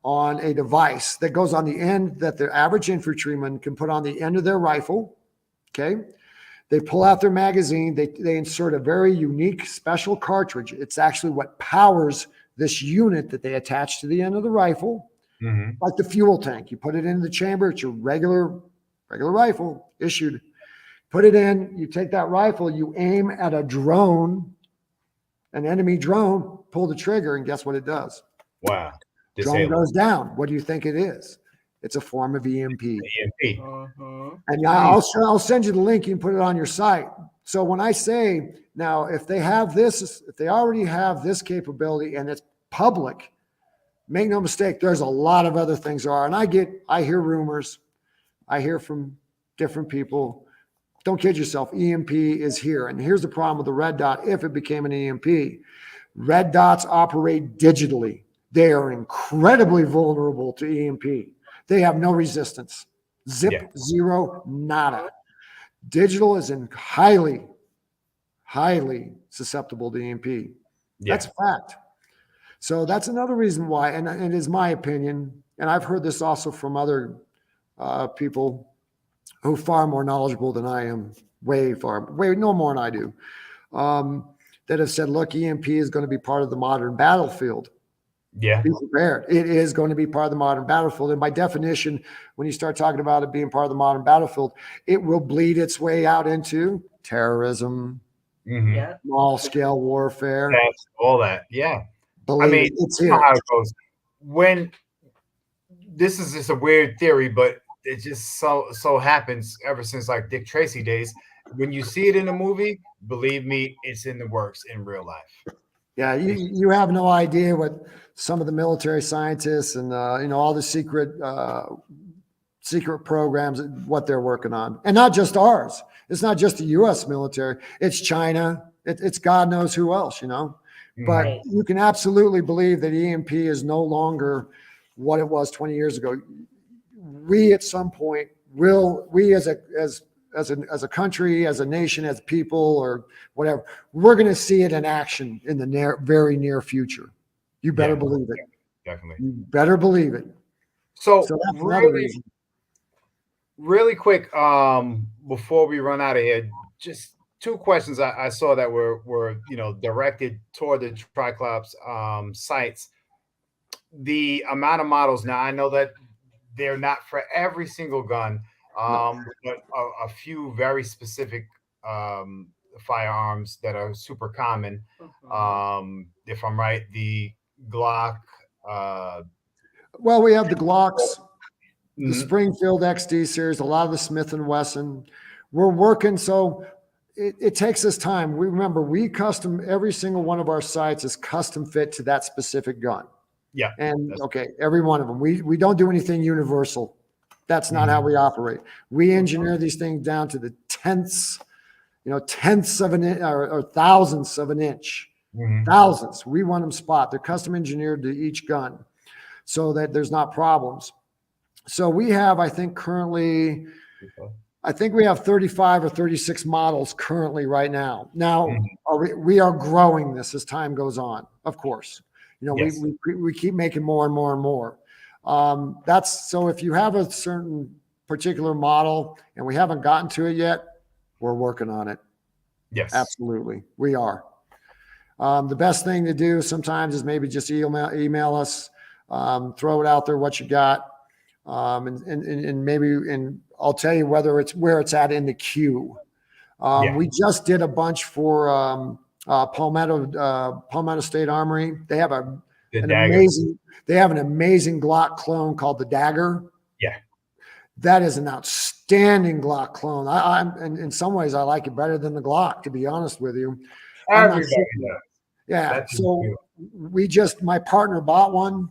on a device that goes on the end that the average infantryman can put on the end of their rifle. Okay. They pull out their magazine. They insert a very unique special cartridge. It's actually what powers this unit that they attach to the end of the rifle. Like the fuel tank. You put it in the chamber. It's your regular rifle issued. Put it in. You take that rifle. You aim at a drone, an enemy drone. Pull the trigger, and guess what it does? Wow. Drone goes down. What do you think it is? It's a form of EMP. EMP. And I'll send you the link. You can put it on your site. So when I say now, if they already have this capability and it's public. Make no mistake, there's a lot of other things there are. And I hear rumors. I hear from different people. Don't kid yourself. EMP is here. And here's the problem with the red dot. If it became an EMP, red dots operate digitally. They are incredibly vulnerable to EMP. They have no resistance. Zero, nada. Digital is highly susceptible to EMP. That's a fact. So that's another reason why, and it is my opinion, and I've heard this also from other people who are far more knowledgeable than I am, way no more than I do, that have said, look, EMP is going to be part of the modern battlefield. Yeah. Be prepared. It is going to be part of the modern battlefield. And by definition, when you start talking about it being part of the modern battlefield, it will bleed its way out into terrorism, small-scale warfare. All that. Yeah. It's here. You know how it goes. When this is just a weird theory, but it just so happens ever since like Dick Tracy days, when you see it in a movie, believe me, it's in the works in real life. Yeah, you have no idea what some of the military scientists and all the secret programs, what they're working on, and not just ours. It's not just the U.S. military. It's China. It's God knows who else. But Right. you can absolutely believe that EMP is no longer what it was 20 years ago. We at some point will, we as a country, as a nation, as people, or whatever, we're going to see it in action in the very near future. You better believe it. Definitely. You better believe it. So that's another reason. Really quick, before we run out of here, just two questions I saw that were directed toward the Triclops sites. The amount of models. Now I know that they're not for every single gun, but a few very specific firearms that are super common. If I'm right, the Glock. Well, we have the Glocks, the Mhm. Springfield XD series, a lot of the Smith & Wesson. We're working, so it takes us time. We custom, every single one of our sites is custom fit to that specific gun. Yeah. And okay, every one of them. We don't do anything universal. That's not how we operate. We engineer these things down to the tenths of an inch or thousandths of an inch. Thousands. We want them spot. They're custom engineered to each gun so that there's not problems. So we have, I think we have 35 or 36 models currently right now. Now, we are growing this as time goes on, of course. Yes. We keep making more and more and more. So if you have a certain particular model and we haven't gotten to it yet, we're working on it. Yes. Absolutely. We are. The best thing to do sometimes is maybe just email us, throw it out there, what you got. And I'll tell you where it's at in the queue. We just did a bunch for Palmetto State Armory. They have an amazing Glock clone called the Dagger. Yeah, that is an outstanding Glock clone. In some ways I like it better than the Glock, to be honest with you. everybody does. Yeah. So my partner bought one.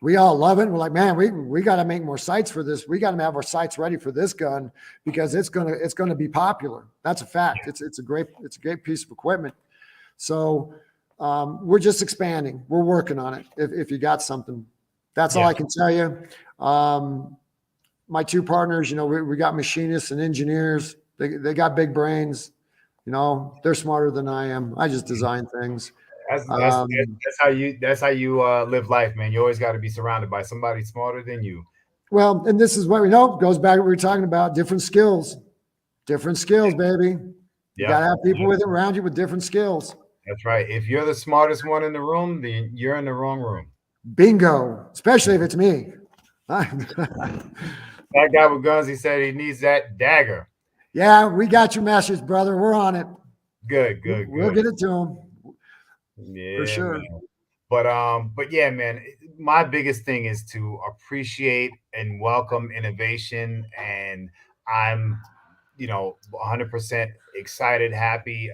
We all love it. We're like, man, we got to make more sights for this. We got to have our sights ready for this gun because it's gonna be popular. That's a fact. It's a great piece of equipment. So we're just expanding. We're working on it. If you got something, that's all I can tell you. My two partners, we got machinists and engineers. They got big brains. They're smarter than I am. I just design things. That's how you live life, man. You always got to be surrounded by somebody smarter than you. Well, and this is what we know goes back to what we were talking about, different skills, baby. You got to have people around you with different skills. That's right. If you're the smartest one in the room, then you're in the wrong room. Bingo. Especially if it's me. That guy with guns, he said he needs that dagger. Yeah, we got your message, brother. We're on it. Good. We'll get it to him. Yeah, for sure. Man. But yeah, man, my biggest thing is to appreciate and welcome innovation, and I'm 100% excited, happy.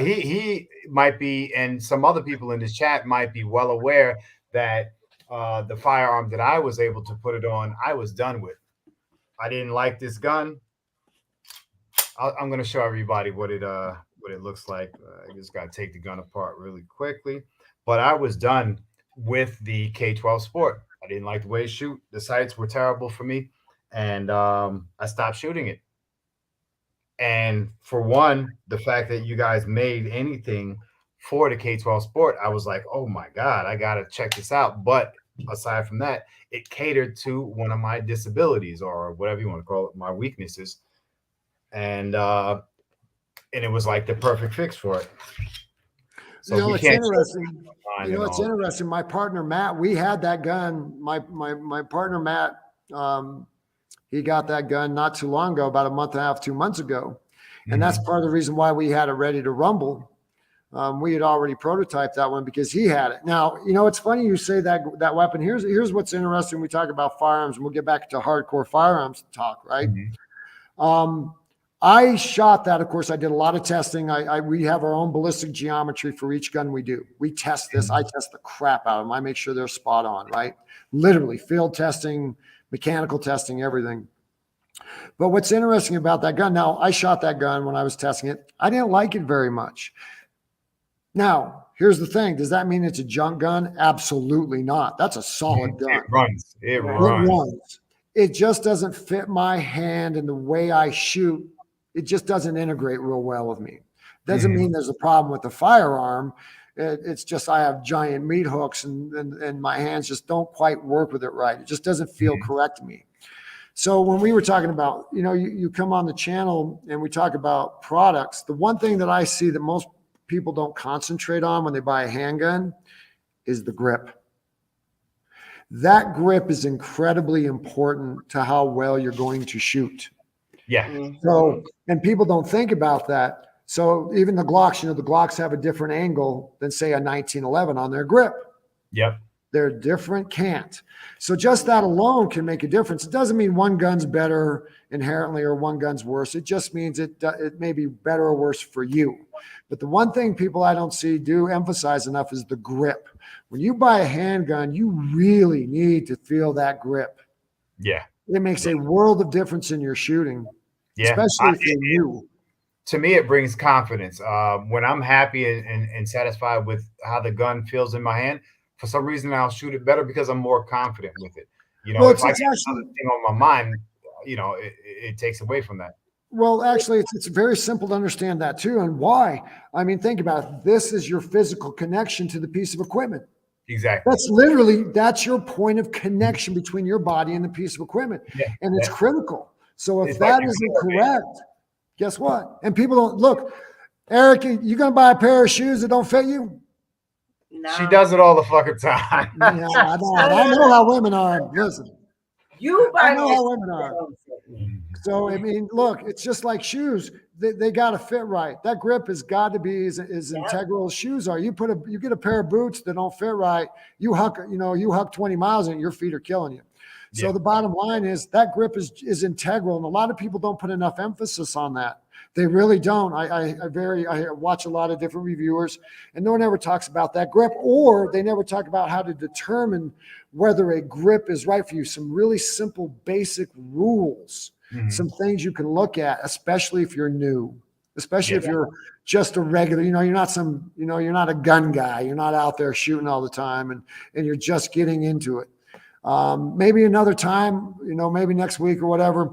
He might be, and some other people in this chat might be well aware that the firearm that I was able to put it on, I was done with. I didn't like this gun. I'm going to show everybody what it looks like. I just got to take the gun apart really quickly. But I was done with the K-12 Sport. I didn't like the way it shoot. The sights were terrible for me, and I stopped shooting it. And for one, the fact that you guys made anything for the K-12 Sport, I was like, oh my God, I got to check this out. But aside from that, it catered to one of my disabilities, or whatever you want to call it, my weaknesses. And it was like the perfect fix for it. So it's interesting. It's interesting. My partner Matt, we had that gun. My partner Matt, he got that gun not too long ago, about a month and a half, 2 months ago, and that's part of the reason why we had it ready to rumble. We had already prototyped that one because he had it. Now, it's funny you say that weapon. Here's what's interesting. We talk about firearms, and we'll get back to hardcore firearms talk, right? I shot that. Of course, I did a lot of testing. We have our own ballistic geometry for each gun we do. We test this. I test the crap out of them. I make sure they're spot on, right? Literally field testing, mechanical testing, everything. But what's interesting about that gun, now I shot that gun when I was testing it. I didn't like it very much. Now, here's the thing. Does that mean it's a junk gun? Absolutely not. That's a solid gun. It runs. It It runs. runs. It just doesn't fit my hand and the way I shoot. It just doesn't integrate real well with me. Doesn't mean there's a problem with the firearm. It's just I have giant meat hooks and my hands just don't quite work with it right. It just doesn't feel correct to me. So when we were talking about, you come on the channel and we talk about products, the one thing that I see that most people don't concentrate on when they buy a handgun is the grip. That grip is incredibly important to how well you're going to shoot. Yeah. So, and people don't think about that. So even the Glocks, the Glocks have a different angle than say a 1911 on their grip. Yep. They're different cant. So just that alone can make a difference. It doesn't mean one gun's better inherently or one gun's worse. It just means it may be better or worse for you. But the one thing people I don't see do emphasize enough is the grip. When you buy a handgun, you really need to feel that grip. Yeah. It makes a world of difference in your shooting, Yeah. especially if you're new. To me, it brings confidence. When I'm happy and satisfied with how the gun feels in my hand, for some reason I'll shoot it better because I'm more confident with it. Well, if I get something on my mind, it takes away from that. Well, actually, it's very simple to understand that too. And why? I mean, think about it. This is your physical connection to the piece of equipment. Exactly. That's your point of connection between your body and the piece of equipment. Yeah. And it's critical. So if It's that like isn't correct, guess what? And people don't look, Eric, you going to buy a pair of shoes that don't fit you? No. She does it all the fucking time. Yeah, I know how women are. Listen, I know how women are. So, I mean, look, it's just like shoes. They got to fit right. That grip has got to be as integral as shoes are. You get a pair of boots that don't fit right. You huck 20 miles and your feet are killing you. So the bottom line is that grip is integral. And a lot of people don't put enough emphasis on that. They really don't. I watch a lot of different reviewers and no one ever talks about that grip, or they never talk about how to determine whether a grip is right for you. Some really simple, basic rules, some things you can look at, especially if you're new, especially if you're just a regular, you're not a gun guy. You're not out there shooting all the time and you're just getting into it. Maybe another time, maybe next week or whatever,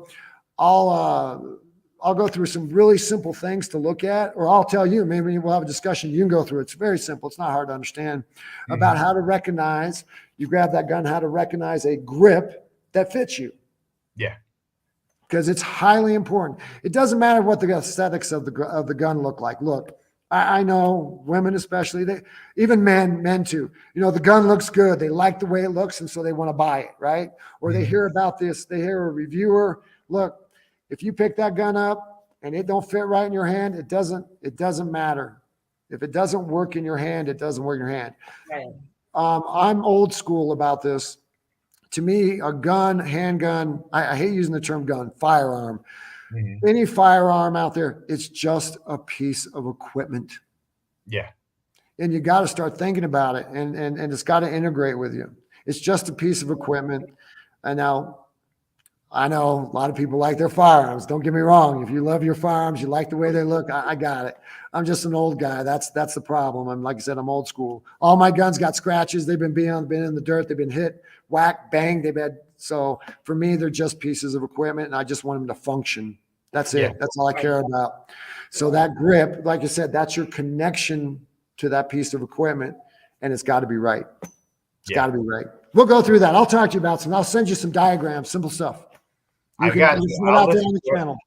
I'll go through some really simple things to look at, or I'll tell you, maybe we'll have a discussion. You can go through it. It's very simple. It's not hard to understand about how to recognize, you grab that gun, how to recognize a grip that fits you. Yeah. Because it's highly important. It doesn't matter what the aesthetics of the gun look like. Look, I know women, especially, even men too. The gun looks good. They like the way it looks. And so they want to buy it. Right. Or they hear about this. They hear a reviewer. Look, if you pick that gun up and it don't fit right in your hand, it doesn't matter. If it doesn't work in your hand, it doesn't work in your hand. Right. I'm old school about this. To me, a gun, handgun, I hate using the term gun, firearm. Any firearm out there, it's just a piece of equipment. Yeah. And you got to start thinking about it, and it's got to integrate with you. It's just a piece of equipment. And now, I know a lot of people like their firearms. Don't get me wrong. If you love your firearms, you like the way they look, I got it. I'm just an old guy. That's the problem. Like I said, I'm old school. All my guns got scratches. They've been in the dirt. They've been hit, whacked, banged. So for me, they're just pieces of equipment, and I just want them to function. That's it. That's all I care about. So that grip, like I said, that's your connection to that piece of equipment, and it's got to be right. It's got to be right. We'll go through that. I'll talk to you about some. I'll send you some diagrams, simple stuff. I got you. Out there on the channel.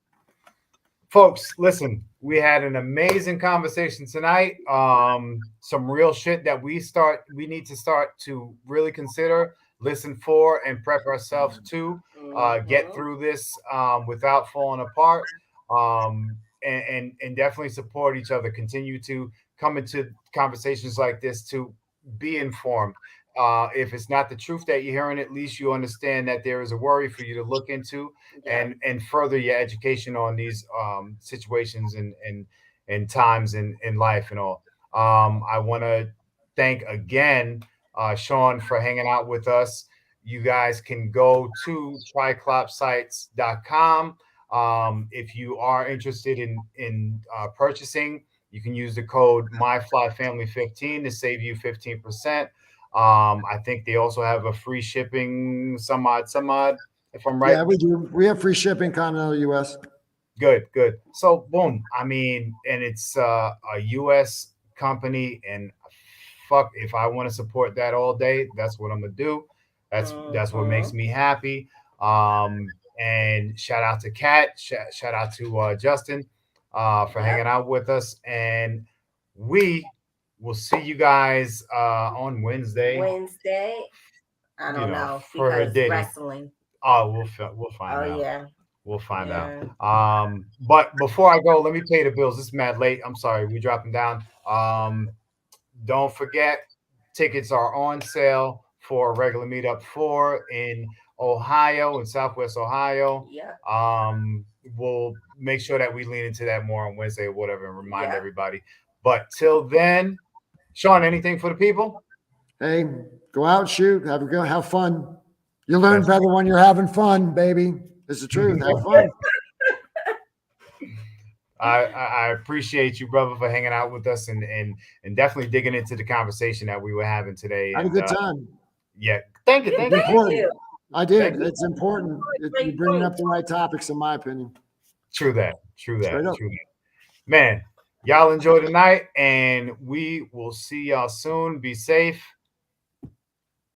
Folks, listen, we had an amazing conversation tonight. Some real shit that we need to start to really consider, listen for, and prep ourselves to get through this without falling apart. And definitely support each other. Continue to come into conversations like this to be informed. if it's not the truth that you're hearing, at least you understand that there is a worry for you to look into Yeah. and further your education on these situations and times in life and all. I want to thank again Sean for hanging out with us. You guys can go to triclopsites.com. If you are interested in purchasing, you can use the code MyFlyFamily15 to save you 15%. I think they also have a free shipping, some odd, if I'm right. Yeah, we do. We have free shipping continental US. Good. So boom. I mean, and it's a US company, and fuck, if I want to support that all day, that's what I'm gonna do. That's what makes Mhm. me happy. And shout out to Kat, shout out to Justin for Yep. hanging out with us, and we will see you guys on Wednesday. Wednesday. I You don't know, know for her because Diddy. wrestling. Oh, we'll find Oh out. yeah. We'll find out. Yeah. But before I go, let me pay the bills. This is mad late. I'm sorry. We dropping down. Don't forget, tickets are on sale for regular meetup 4 in Ohio, in Southwest Ohio. Yep. We'll make sure that we lean into that more on Wednesday or whatever and remind Yep. everybody. But till then, Sean, anything for the people? Hey, go out, shoot, have fun. You learn That's better when you're having fun, baby. It's the truth. Have fun. I appreciate you, brother, for hanging out with us and definitely digging into the conversation that we were having today. Had a And good time. yeah, thank you, You thank It's you, did important. too. I did. thank you. It's important. You're Great bringing point. up the right topics, in my opinion. True that, true that, Straight up. true that. Man, y'all enjoy the night, and we will see y'all soon. Be safe.